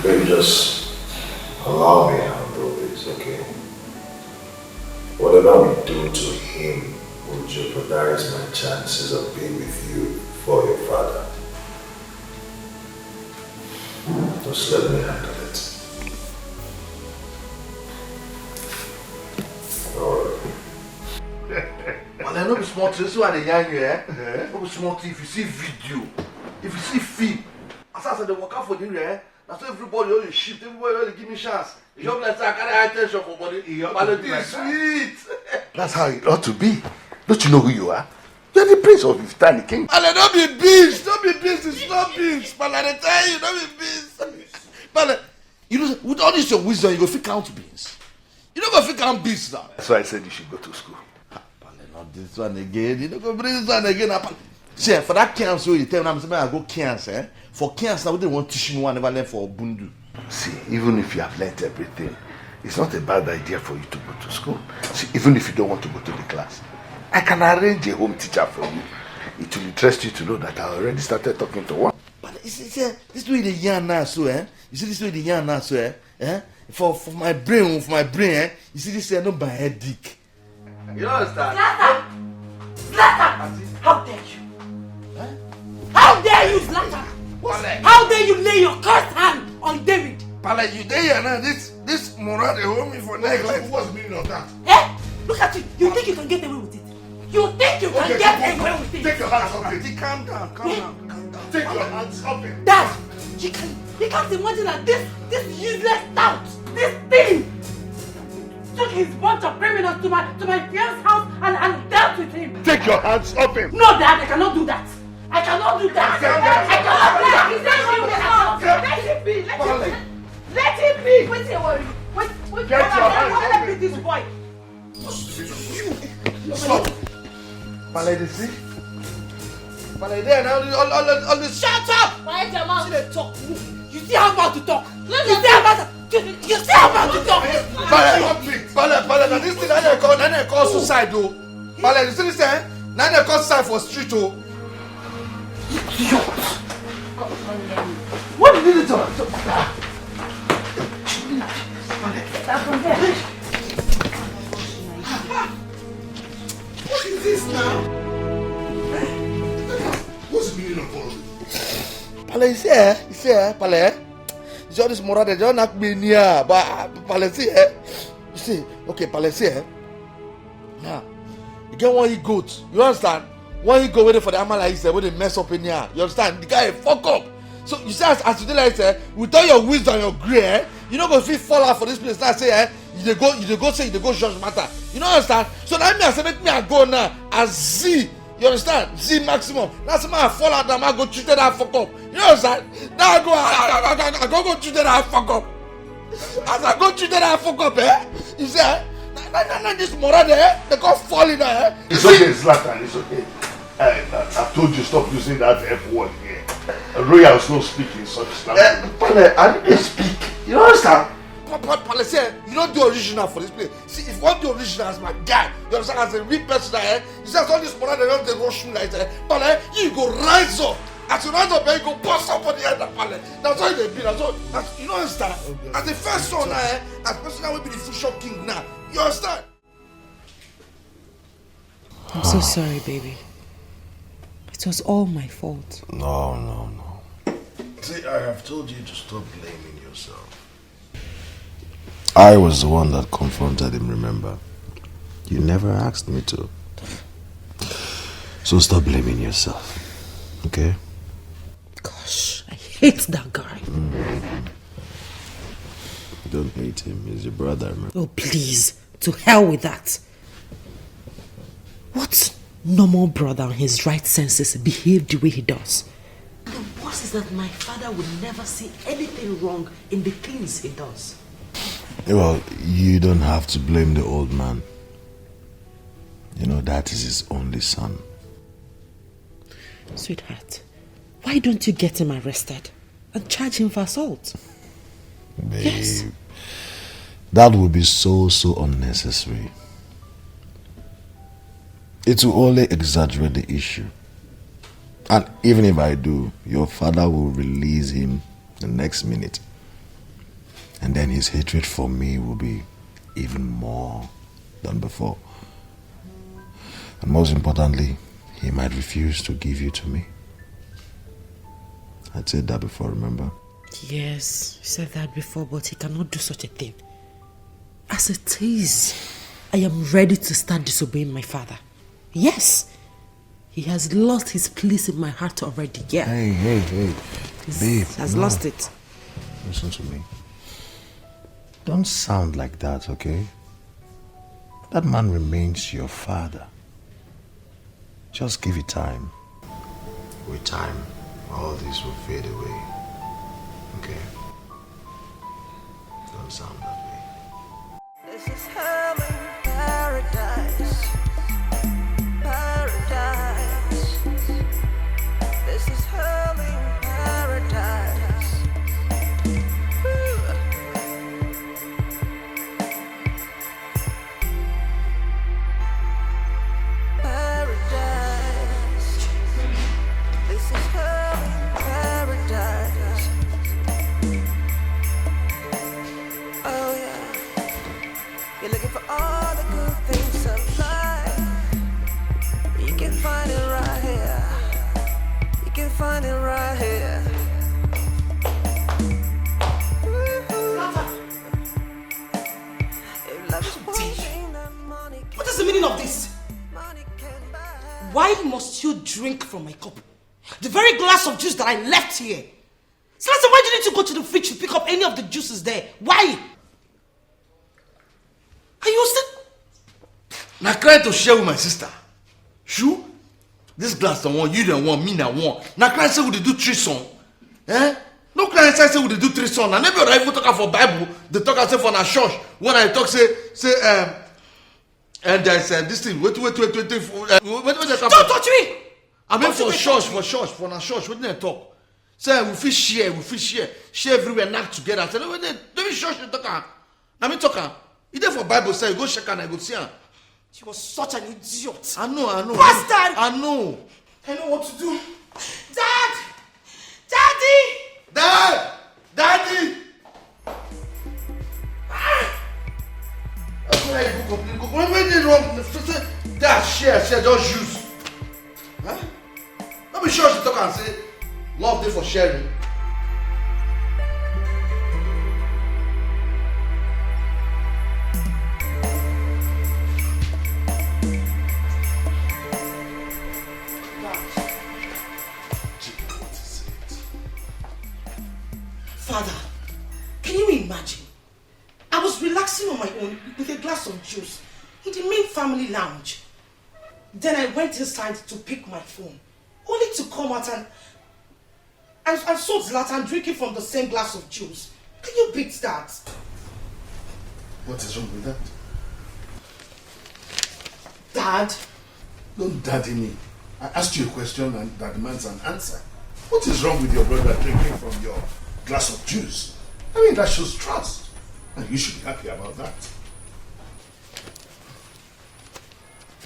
Baby, just allow me to handle this, okay? Whatever we do to him will jeopardize my chances of being with you for your father. Just let me handle it. Alright. Well, I know it's small to this one, young here. It's small if you see video, if you see film. As I said, they work out for you, that's why everybody only shift, everybody only give me chance. You don't let I carry attention for body. But it is sweet. That's how it ought to be. Don't you know who you are? You're the prince of Iftani King. Pale, don't be beast. Don't be beast. It's not beast. Pale, I tell you, don't be beast. Pale, you know, with all this your wisdom, you go fit count beans. You don't go fit count beans now. That's why I said you should go to school. Pale, not this one again. You don't go bring this one again. See, for that cancer, you tell me, I'm saying I go cancer. For cancer, now they want to teach me one never learn for Bundu. See, even if you have learnt everything, it's not a bad idea for you to go to school. See, even if you don't want to go to the class, I can arrange a home teacher for you. It will interest you to know that I already started talking to one. But this way the yarn now, so You see this way the yarn now, so For my brain, You see this not my headache. You understand? Zlatan! How dare you? How dare you, Zlatan? How dare you lay your cursed hand on David? Pale, you there now? This Mora they hold me for neck like what's the meaning of that? Look at you. You think you can get away with it? You think you can get away with it? Take your hands off it. Calm down. Take your hands off it. Dad, you can't imagine that this useless tout, this thing, took his bunch of criminals to my fiance's house and dealt with him. Take your hands off him. No, Dad, I cannot do that. I cannot do that. Let him be. Let him be. Wait till worry. Wait. Get your hands off him. This boy. Stop. Pale, they see? Pale, there now. All this. Shut up. Quiet your mouth. Talk. You see how about to talk? You see how about to talk? Pale, now this thing I call suicide though. Pale, you see this now they call suicide for street though. What did you do? What is this now? What's the meaning of all this? Pale, you see, Pale. It's all this moral they don't knock me near, but Pale, see, you see, okay, Pale, see, now, you get one goat, you understand? One go waiting for the Amala is where they mess up in here. You understand? The guy fuck up. So you say as you do like with all your wisdom, your grey, you don't go feel fall out for this place. Now say you go judge matter. You know understand? So now me I say make me I go now as Z. You understand? Z maximum. That's why I fall out and I go treat that fuck up. You understand? Now I go treat that fuck up. As I go treat that fuck up, you say nah, this moral there, they go fall in there. It's okay, Zlatan, it's okay. I've told you stop using that F word here. Royals don't speak in such language. Pale, I didn't speak. You understand? Pale say, you don't do original for this place. See, if you want the original as my guy, you understand, as a real person, you see, all this money, they don't rush me like that. Pale, you go rise up. As you rise up, you go bust up on the head of Pale. That's how they be. You don't understand? As the first son, as the person that will be the future king now. You understand? I'm so sorry, baby. It was all my fault. No. See, I have told you to stop blaming yourself. I was the one that confronted him, remember? You never asked me to. So stop blaming yourself, okay? Gosh, I hate that guy. Don't hate him, he's your brother, man. Oh, please, to hell with that. What normal brother in his right senses behave the way he does? The worst is that my father would never see anything wrong in the things he does. Well, you don't have to blame the old man. You know, that is his only son. Sweetheart, why don't you get him arrested and charge him for assault? Babe, Yes. that would be so unnecessary. It will only exaggerate the issue. And even if I do, your father will release him the next minute. And then his hatred for me will be even more than before. And most importantly, he might refuse to give you to me. I said that before, remember? Yes, you said that before, but he cannot do such a thing. As it is, I am ready to start disobeying my father. Yes, he has lost his place in my heart already, yeah. Hey, babe. Has lost it. Listen to me. Don't sound like that, okay? That man remains your father. Just give it time. With time, all this will fade away. Okay? Don't sound that way. This is hell in paradise. Paradise. This is hell in paradise. Woo. Paradise. This is hell in paradise. Oh yeah. You're looking for all the good things of life. You can find it right here. You can find it right here. What is the meaning of this? Why must you drink from my cup? The very glass of juice that I left here. Celeste, why did you go to the fridge to pick up any of the juices there? Why? Are you still... Now cry to share with my sister. Shoo? This glass don't want, you don't want, me don't want. Now cry say we dey do threesome. Eh? No cry say we dey do threesome. Now never I even talk for Bible. They talk say for na church. When I talk say and there's this thing. Wait. Don't touch me! I mean for church, for na church. What did they talk? Say we fit share everywhere, knock together. Say no, don't be church they talk. Now me talk. You there for Bible say you go check and I go see her. She was such an idiot. I know. Bastard! I know. I know what to do. Dad! Daddy! Daddy! That's why you go complain. When they wrong, that share, just use. Huh? Don't be sure to talk and say, love day for sharing. Father, can you imagine? I was relaxing on my own with a glass of juice in the main family lounge. Then I went inside to pick my phone, only to come out and saw Zlatan drinking from the same glass of juice. Can you beat that? What is wrong with that? Dad? Don't daddy me. I asked you a question and that demands an answer. What is wrong with your brother drinking from your glass of juice? I mean, that shows trust. And you should be happy about that.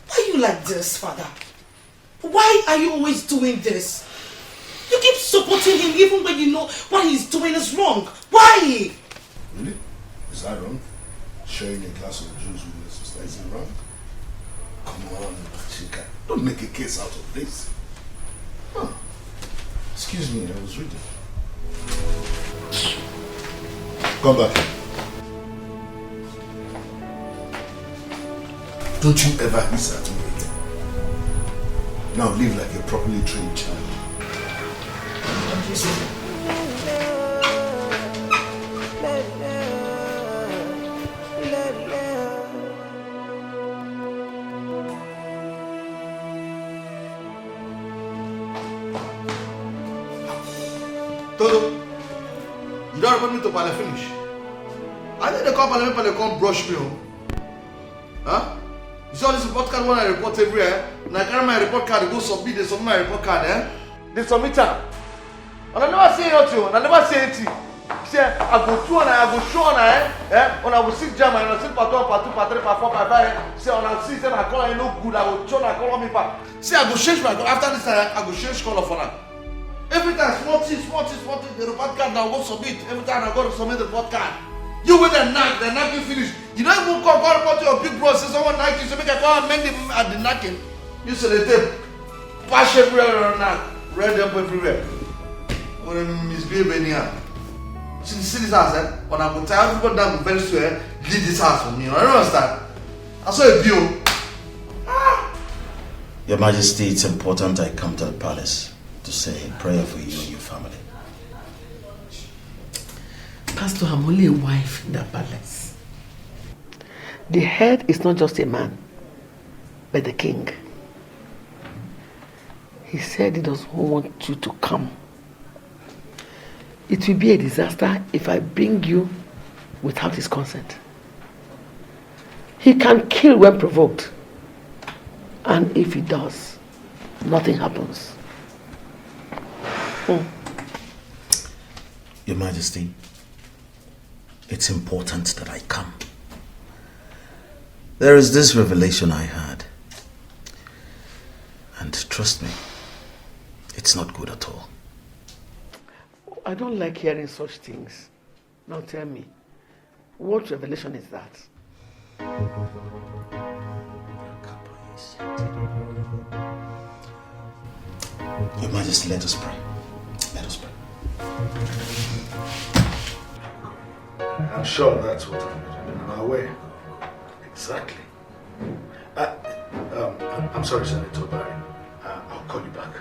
Why are you like this, Father? Why are you always doing this? You keep supporting him even when you know what he's doing is wrong. Why? Really? Is that wrong? Sharing a glass of juice with your sister, is it wrong? Come on, Chika. Don't make a case out of this. Huh. Excuse me, I was reading. Come back. Don't you ever hiss at me again. Now live like a properly trained child. Toto, you don't want me to pale finish. I think the company come brush me. Huh? You see all this report card when I report everywhere? When I carry my report card, they go submit, they submit my report card, eh? They submit it. And I never say it to you, and I never say it to you. See, I go through and I go show on, eh? When I will sit jam and I sit part 1, part 2, part 3, part 4, part 5, see, when I see them, I call it no good, I will show and I call on me back. See, I go change my, after this, I go change color for now. Every time, small thing, the report card now go submit. Every time I go to submit the report card. You with the knacking finish. You don't even call report to your big bro, say someone knack you, so make a call and mend him at the knacking. You say the tape, pass everywhere and knack, red up everywhere. When I misbehave anyhow. See this house, eh? When I go tell everybody that very soon, leave this house for me. I don't understand. I saw a bill. Your Majesty, it's important I come to the palace to say a prayer for you and your family. Pastor, I'm only a wife in the palace. The head is not just a man, but the king. He said he doesn't want you to come. It will be a disaster if I bring you without his consent. He can kill when provoked. And if he does, nothing happens. Your Majesty, it's important that I come. There is this revelation I had. And trust me, it's not good at all. I don't like hearing such things. Now tell me, what revelation is that? Your Majesty, let us pray. Let us pray. I'm sure that's what I'm on our way. Exactly. I'm sorry, Senator Barry. I'll call you back.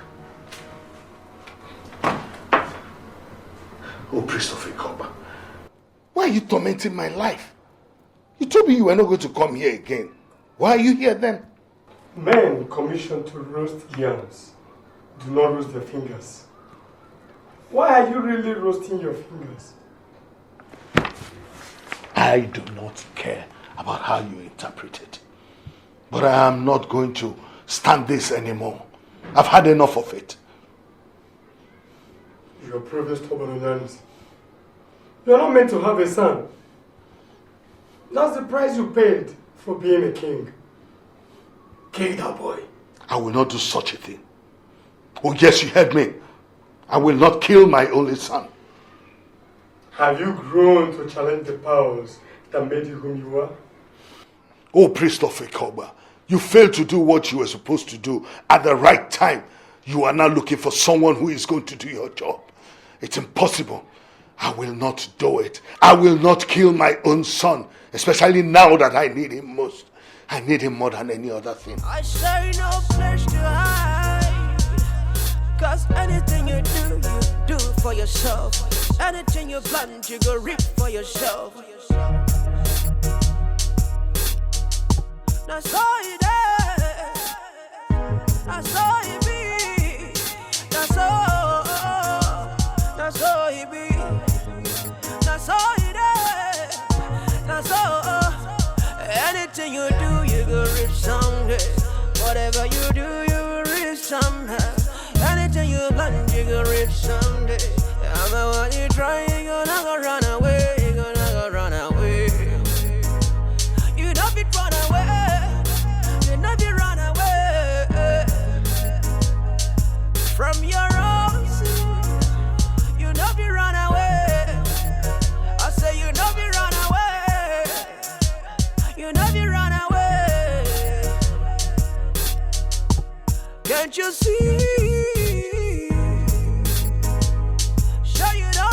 Oh, priest of Ikoba, why are you tormenting my life? You told me you were not going to come here again. Why are you here then? Men commissioned to roast yams do not roast their fingers. Why are you really roasting your fingers? I do not care about how you interpret it. But I am not going to stand this anymore. I've had enough of it. You are proving stubborn and honest. You are not meant to have a son. That's the price you paid for being a king. Kill that boy. I will not do such a thing. Oh yes, you heard me. I will not kill my only son. Have you grown to challenge the powers that made you whom you are? Oh, priest of Ikoba, you failed to do what you were supposed to do at the right time. You are now looking for someone who is going to do your job. It's impossible. I will not do it. I will not kill my own son, especially now that I need him most. I need him more than any other thing. I say no place to hide, 'cause anything you do for yourself. Anything you plant, you go reap for yourself. That's all it is. That's all it be. That's all. That's all it be. That's all it is. That's all. Anything you do, you go reap someday. Whatever you do, you will reap somehow. Anything you plant, you go reap someday. I'm the one you try, you gonna go run away. You gonna go run away. You know it run away. You know it run away from your own sin. You know it run away. I say you know it run away. You know it run away. Can't you see? Sure you don't.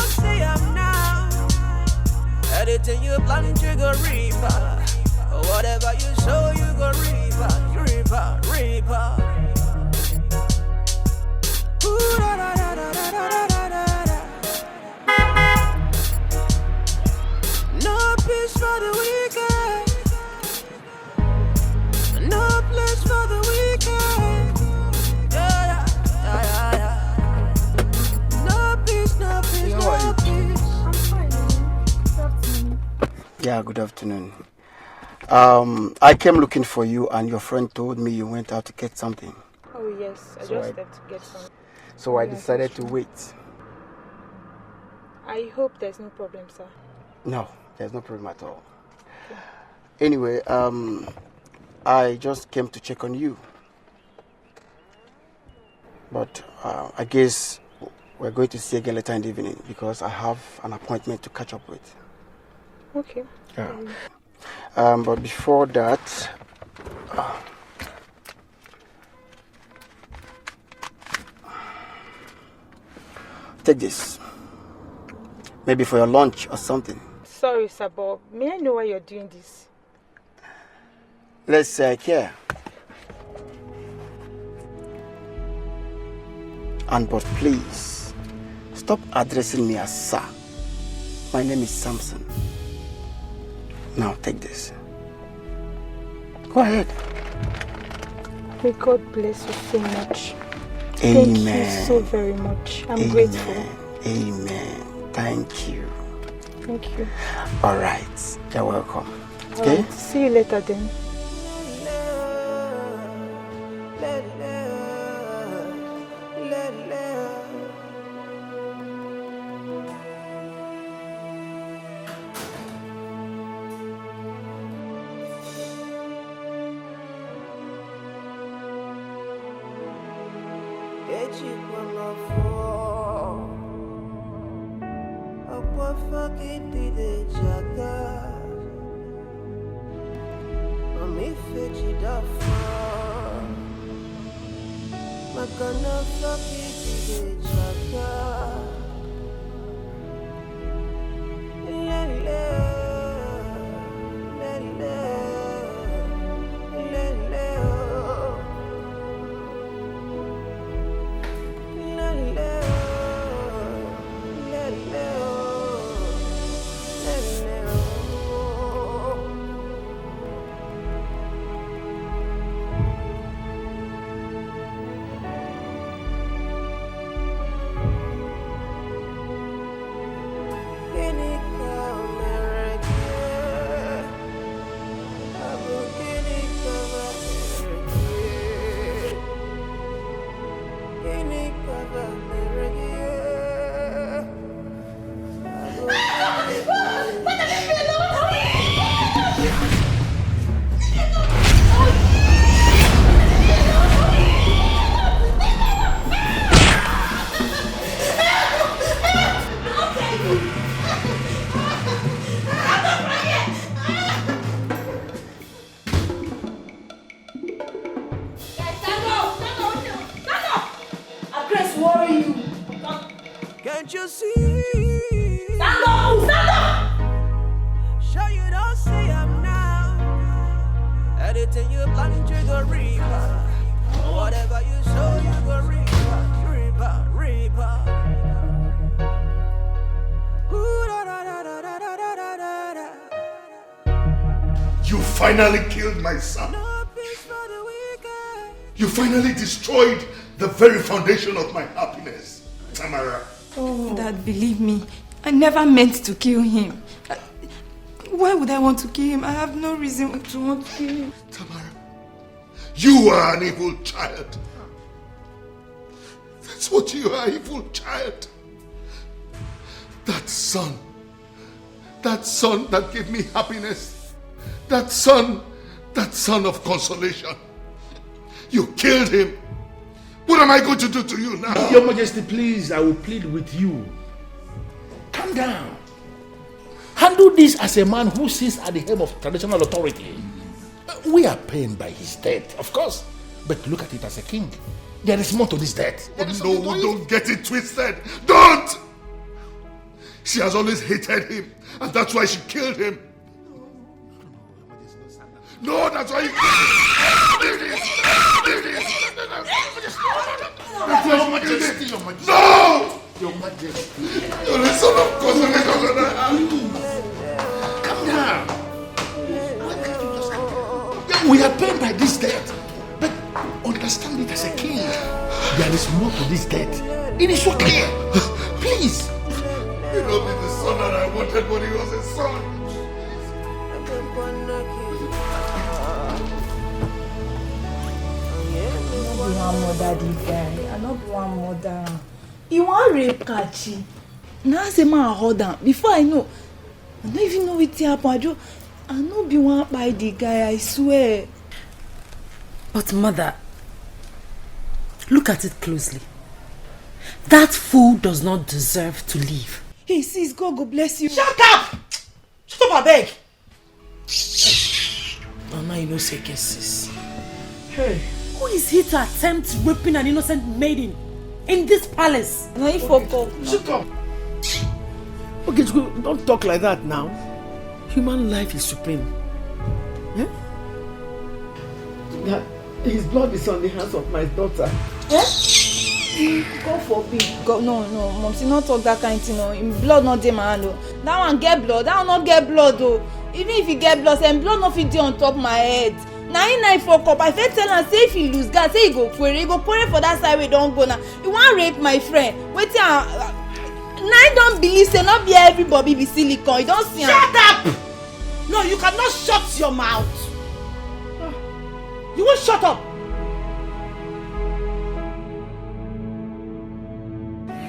planting, you go reaper. Whatever you sow, you go reaper. Reaper, reaper. Ooh, da, da, da, da, da, da, da, da, da. No peace for the wicked. No place for the wicked. Yeah, yeah, yeah, yeah. No peace, no peace, no peace. I'm fine. Good afternoon. Yeah, good afternoon. I came looking for you, and your friend told me you went out to get something. Oh yes, I just left to get some. So I decided to wait. I hope there's no problem, sir. No, there's no problem at all. Anyway, I just came to check on you. But I guess we're going to see again later in the evening because I have an appointment to catch up with. Okay. Yeah. But before that, take this. Maybe for your lunch or something. Sorry, sir, but may I know why you're doing this? Let's say I care. And but please, stop addressing me as sir. My name is Samson. Now take this. Go ahead. May God bless you so much. Amen. Thank you so very much. I'm grateful. Amen. Thank you. Thank you. All right. You're welcome. Okay? See you later then. Can't you see? Stand up! Stand up! Sure you don't see I'm now. Anything you planning to go reaper. Whatever you sow, you go reaper. Reaper, reaper. Ooh, da, da, da, da, da, da, da, da, da. You finally killed my son. You finally destroyed the very foundation of my happiness, Tamara. Oh, Dad, believe me, I never meant to kill him. Why would I want to kill him? I have no reason to want to kill him. Tamara, you are an evil child. That's what you are, evil child. That son that gave me happiness, that son of consolation. You killed him. What am I going to do to you now? Your Majesty, please, I will plead with you. Calm down. Handle this as a man who sits at the helm of traditional authority. We are pained by his death, of course, but look at it as a king. There is more to this death. No, don't get it twisted. Don't! She has always hated him, and that's why she killed him. No, that's why you... Your Majesty, Your Majesty. No! Your Majesty. You're the son of Calm down. We are paid by this debt. But understand it as a king. There is more to this debt. It is so clear. Please. You know me, the son that I wanted when he was a son. One mother, the guy. I not one mother. You want rape Kachi? Now say man hold on. Before I know, I don't even know what happened. I not be one by the guy. I swear. But mother, look at it closely. That fool does not deserve to live. Hey sis, God go bless you. Shut up! Shut up, I beg. Oh, now you know say sis. Hey, who is he to attempt raping an innocent maiden in this palace? No, he forgot. Shut up. Okay, don't talk like that now. Human life is supreme. Yeah? That his blood is on the hands of my daughter. Eh? God forbid. God, no, Mom, see not talk that kind of thing. No, in blood not dey my hand. That one get blood. That one not get blood though. Even if he get blood, and blood not fit dey on top my head. Now he fuck up. I fit tell him say if he lose God, say he go query for that side we don't go now. You want rape my friend? Wait till now I don't believe say not be everybody be silicone. You don't see. Shut up! No, you cannot shut your mouth. You won't shut up.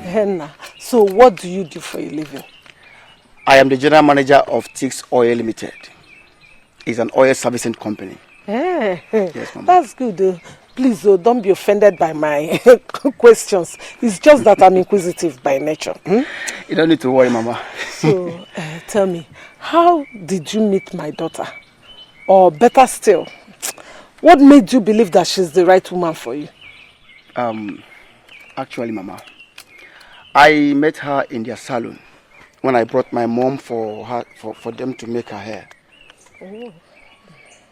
Henna, so what do you do for a living? I am the general manager of Tix Oil Limited. It's an oil servicing company. Hey, Yes, Mama. that's good. Please, don't be offended by my questions. It's just that I'm inquisitive by nature. You don't need to worry, Mama. So, tell me, how did you meet my daughter? Or better still, what made you believe that she's the right woman for you? Actually, Mama, I met her in their salon when I brought my mom for them to make her hair. Oh.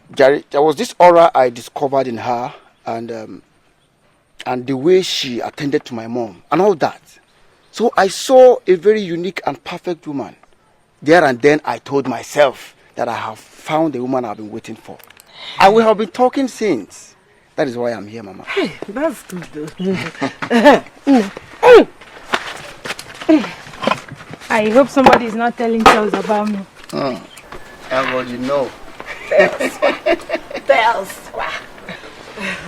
There was this aura I discovered in her, and the way she attended to my mom and all that. So I saw a very unique and perfect woman. There and then I told myself that I have found the woman I've been waiting for. And we have been talking since. That is why I'm here, Mama. Hey, that's good though. I hope somebody is not telling tales about me. Everybody know. Tales.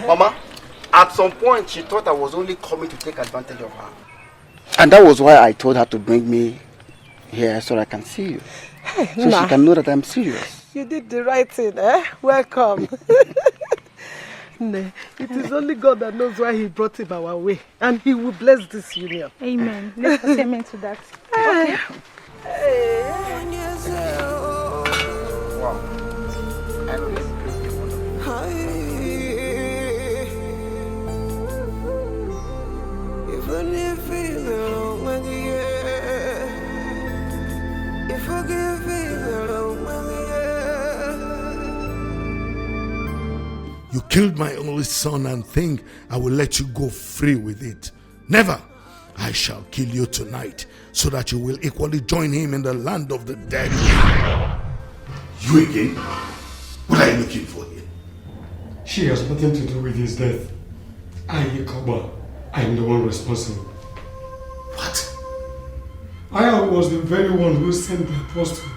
Mama, at some point she thought I was only coming to take advantage of her. And that was why I told her to bring me here so I can see you. Hey, so she can know that I'm serious. You did the right thing, eh? Welcome. It is only God that knows why he brought him our way. And he will bless this union. Amen. Let's put amen to that. Okay. Wow. Even if it's long when if I give it long when You killed my only son and think I will let you go free with it. Never. I shall kill you tonight so that you will equally join him in the land of the dead. You again? What are you looking for here? She has nothing to do with his death. I am the one responsible. What? I was the very one who sent the apostle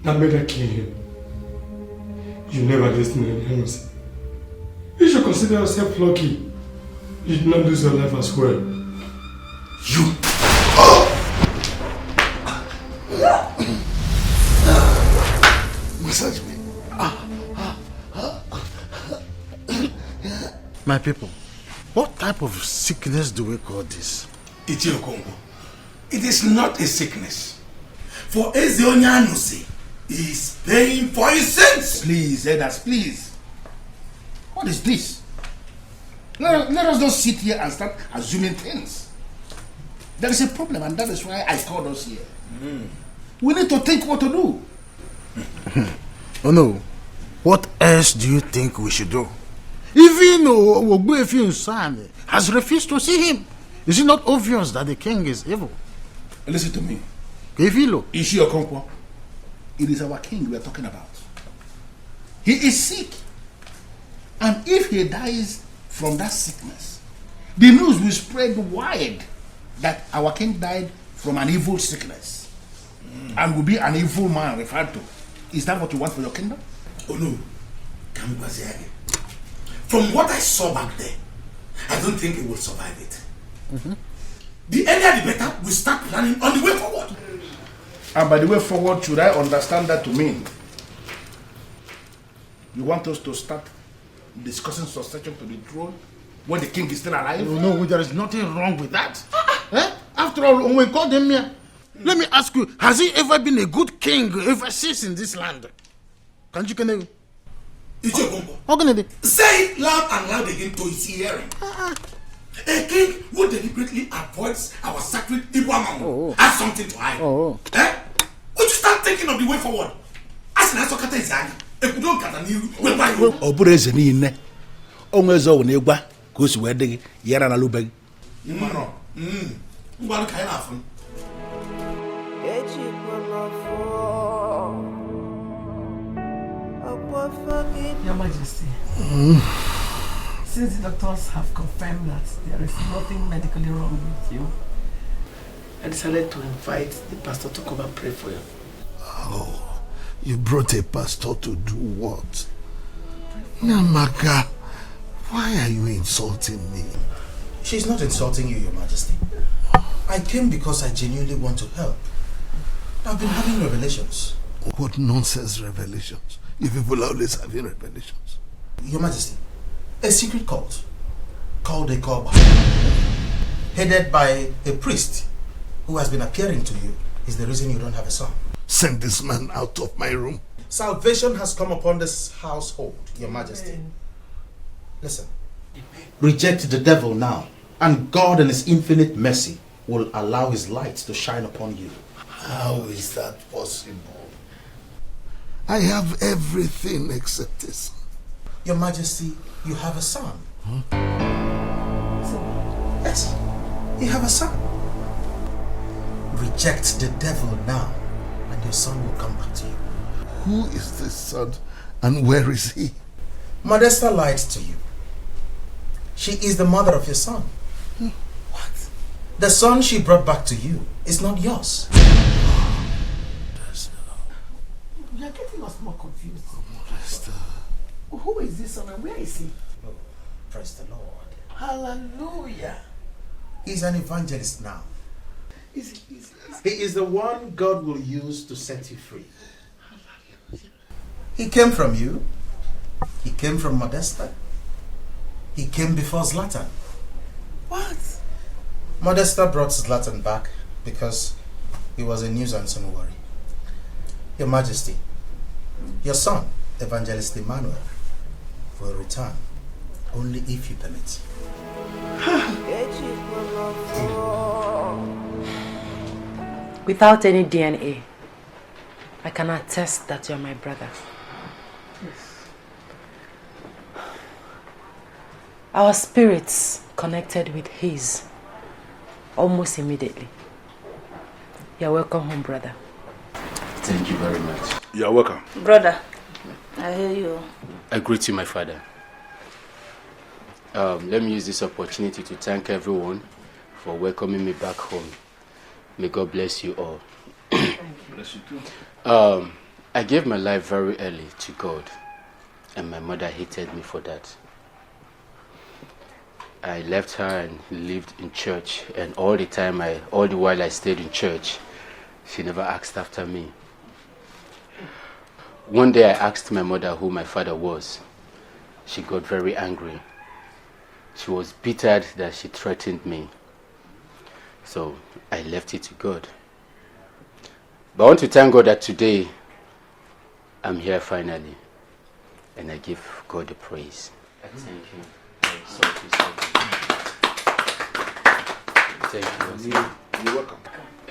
that made her kill him. You never listened to anyone. You should consider yourself lucky. You did not lose your life as well. You! Massage me. My people, what type of sickness do we call this? Itio Congo. It is not a sickness. For Ezionyanusi is paying for his sins. Please, elders, please. What is this? Let us not sit here and start assuming things. There is a problem, and that is why I called us here. We need to think what to do. Oh no, What else do you think we should do? Even Ogbuefi's son has refused to see him. Is it not obvious that the king is evil? Listen to me. Evilo. Ishi Okonkwo. It is our king we are talking about. He is sick. And if he dies from that sickness, the news will spread wide that our king died from an evil sickness and will be an evil man referred to. Is that what you want for your kingdom? Oh no. From what I saw back there, I don't think it will survive it. The earlier the better, we start planning on the way forward. And by the way forward, should I understand that to mean you want us to start discussing succession to the throne when the king is still alive? No, there is nothing wrong with that. After all, when we called him here, let me ask you, has he ever been a good king ever since in this land? Can't you can How can it be? Say it loud and loud again to his hearing. A king who deliberately avoids our sacred Ibuamamu has something to hide. Eh? Would you start thinking of the way forward? As an Asokata is angry, if you don't get a new, we'll buy you. Obureze niile. Onwezo unegwa ka o si wee dị gị yara na lubegi. Ngwanu ka anyị na-afụ. Your Majesty, since the doctors have confirmed that there is nothing medically wrong with you, I decided to invite the pastor to come and pray for you. Oh, you brought a pastor to do what? Namaka, why are you insulting me? She's not insulting you, Your Majesty. I came because I genuinely want to help. I've been having revelations. What nonsense revelations? You people are always having revelations. Your Majesty, a secret cult called a Koba, headed by a priest who has been appearing to you, is the reason you don't have a son. Send this man out of my room. Salvation has come upon this household, Your Majesty. Listen, reject the devil now, and God in his infinite mercy will allow his light to shine upon you. How is that possible? I have everything except this. Your Majesty, you have a son. Yes, you have a son. Reject the devil now, and your son will come back to you. Who is this son, and where is he? Modesta lied to you. She is the mother of your son. What? The son she brought back to you is not yours. You are getting us more confused. Who is this son and where is he? Oh, praise the Lord. Hallelujah. He's an evangelist now. He is the one God will use to set you free. He came from you. He came from Modesta. He came before Zlatan. What? Modesta brought Zlatan back because he was a nuisance and worry. Your Majesty, your son, Evangelist Emmanuel, will return only if you permit. Without any DNA, I can attest that you're my brother. Yes. Our spirits connected with his almost immediately. You're welcome home, brother. Thank you very much. You're welcome. Brother, I hear you. I greet you, my father. Let me use this opportunity to thank everyone for welcoming me back home. May God bless you all. Bless you too. I gave my life very early to God, and my mother hated me for that. I left her and lived in church, and all the while I stayed in church, she never asked after me. One day I asked my mother who my father was. She got very angry. She was bitter that she threatened me. So I left it to God. But I want to thank God that today I'm here finally, and I give God the praise. Thank you. Thank you. You're welcome.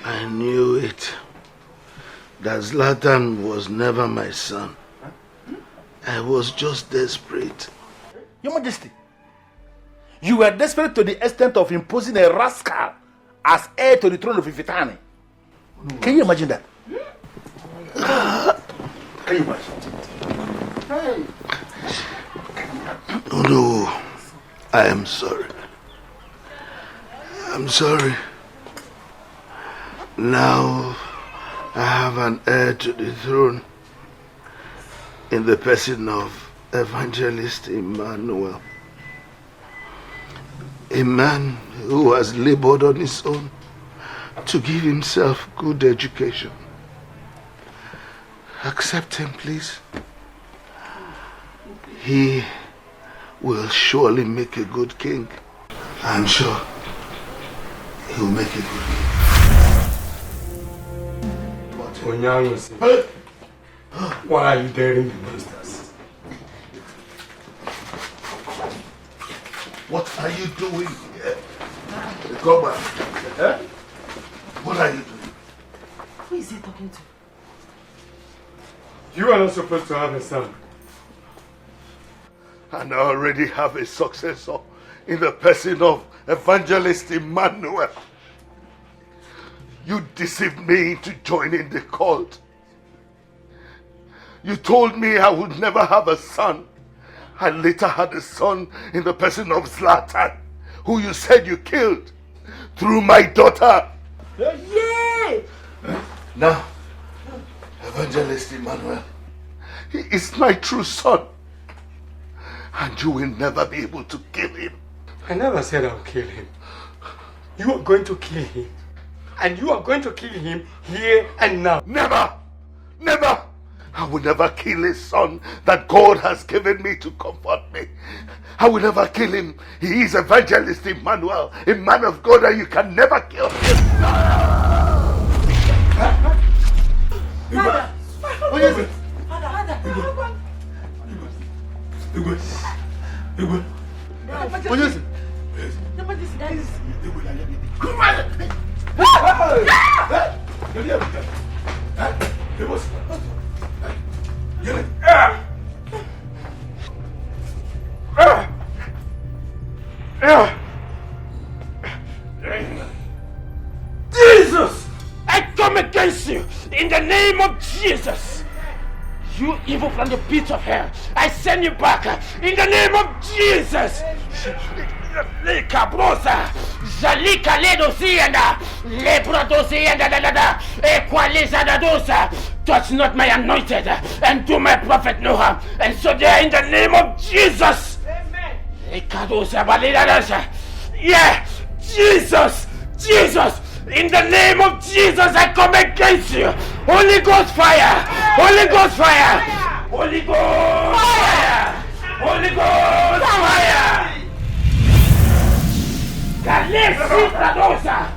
I knew it. That Zlatan was never my son. I was just desperate. Your Majesty, you were desperate to the extent of imposing a rascal as heir to the throne of Ifitani. Can you imagine that? Can you imagine? Oh no, I am sorry. I'm sorry. Now I have an heir to the throne in the person of Evangelist Emmanuel. A man who has labored on his own to give himself good education. Accept him, please. He will surely make a good king. I'm sure he will make a good king. Why are you daring the monsters? What are you doing here? Go back. Eh? What are you doing? Who is he talking to? You are not supposed to have a son. And I already have a successor in the person of Evangelist Emmanuel. You deceived me into joining the cult. You told me I would never have a son. I later had a son in the person of Zlatan, who you said you killed through my daughter. Yay! Now, Evangelist Emmanuel, he is my true son. And you will never be able to kill him. I never said I'll kill him. You are going to kill him. And you are going to kill him here and now. Never! Never! I will never kill a son that God has given me to comfort me. I will never kill him. He is Evangelist Emmanuel, a man of God, and you can never kill him. Father! What is it? Father! What is it? Jesus! I come against you in the name of Jesus! You evil from the pit of hell, I send you back in the name of Jesus! Cabrosa, Zalika Ledosianda, Lebrodosianda, Equaliza Dosa, touch not my anointed and do my prophet no harm, and so they are in the name of Jesus. Amen. Yeah, Jesus, Jesus, in the name of Jesus, I come against you. Holy Ghost fire, Holy Ghost fire, Holy Ghost fire, Holy Ghost fire. Galesita dosa.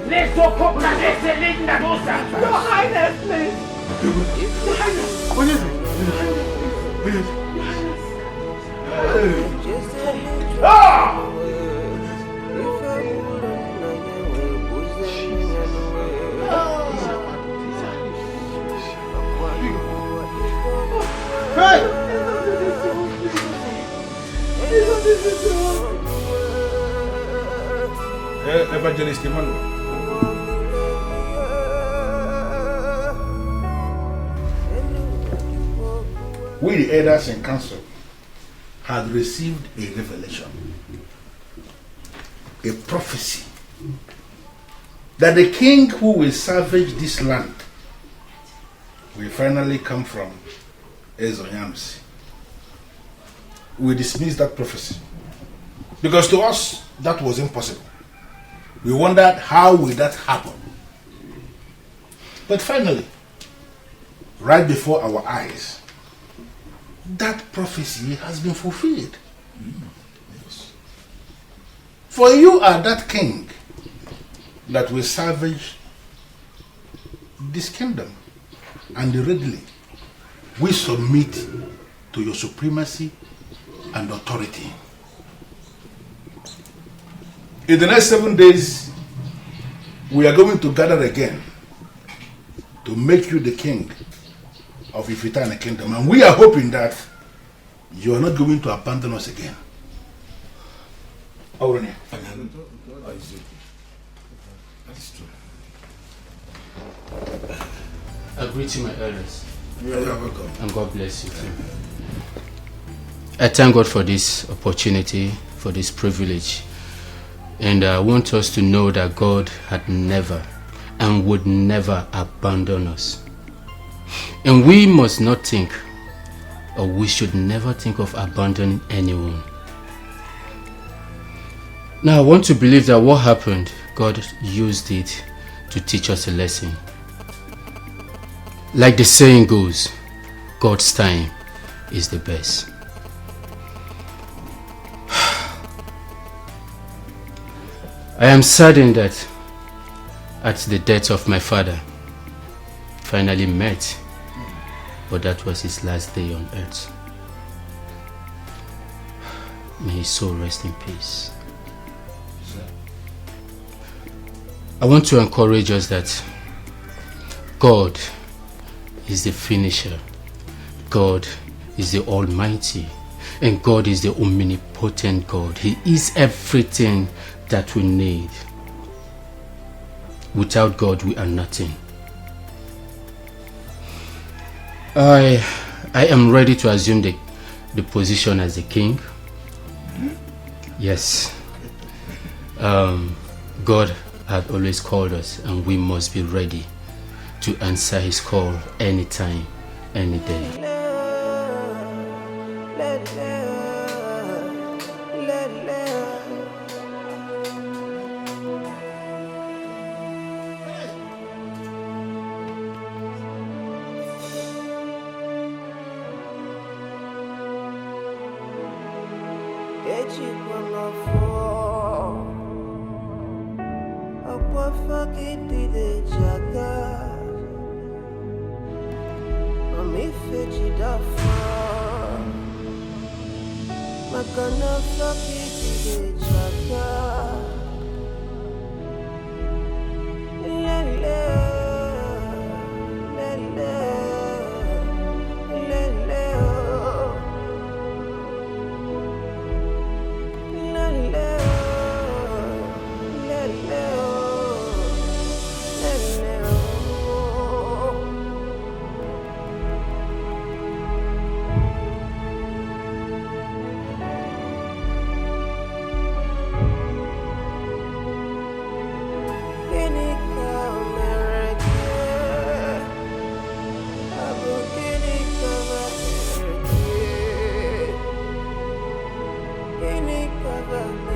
Leso copra de selinda dosa. Your Highness, please. Your Highness. What is it? Ah! Hey! Evangelist Emmanuel. We, the elders and council, had received a revelation, a prophecy, that the king who will savage this land will finally come from Ezonyamsi. We dismissed that prophecy because to us that was impossible. We wondered how will that happen. But finally, right before our eyes, that prophecy has been fulfilled. Yes. For you are that king that will savage this kingdom, and readily we submit to your supremacy and authority. In the next 7 days, we are going to gather again to make you the king of Ifitane Kingdom, and we are hoping that you are not going to abandon us again. That is true. I greet you, my elders. You are welcome. And God bless you too. I thank God for this opportunity, for this privilege. And I want us to know that God had never and would never abandon us. And we must not think, or we should never think of abandoning anyone. Now I want to believe that what happened, God used it to teach us a lesson. Like the saying goes, God's time is the best. I am saddened that at the death of my father, finally met, but that was his last day on earth. May his soul rest in peace. I want to encourage us that God is the finisher, God is the Almighty, and God is the omnipotent God. He is everything that we need. Without God, we are nothing. I am ready to assume the position as a king. Yes. God had always called us, and we must be ready to answer his call anytime, any day. Ini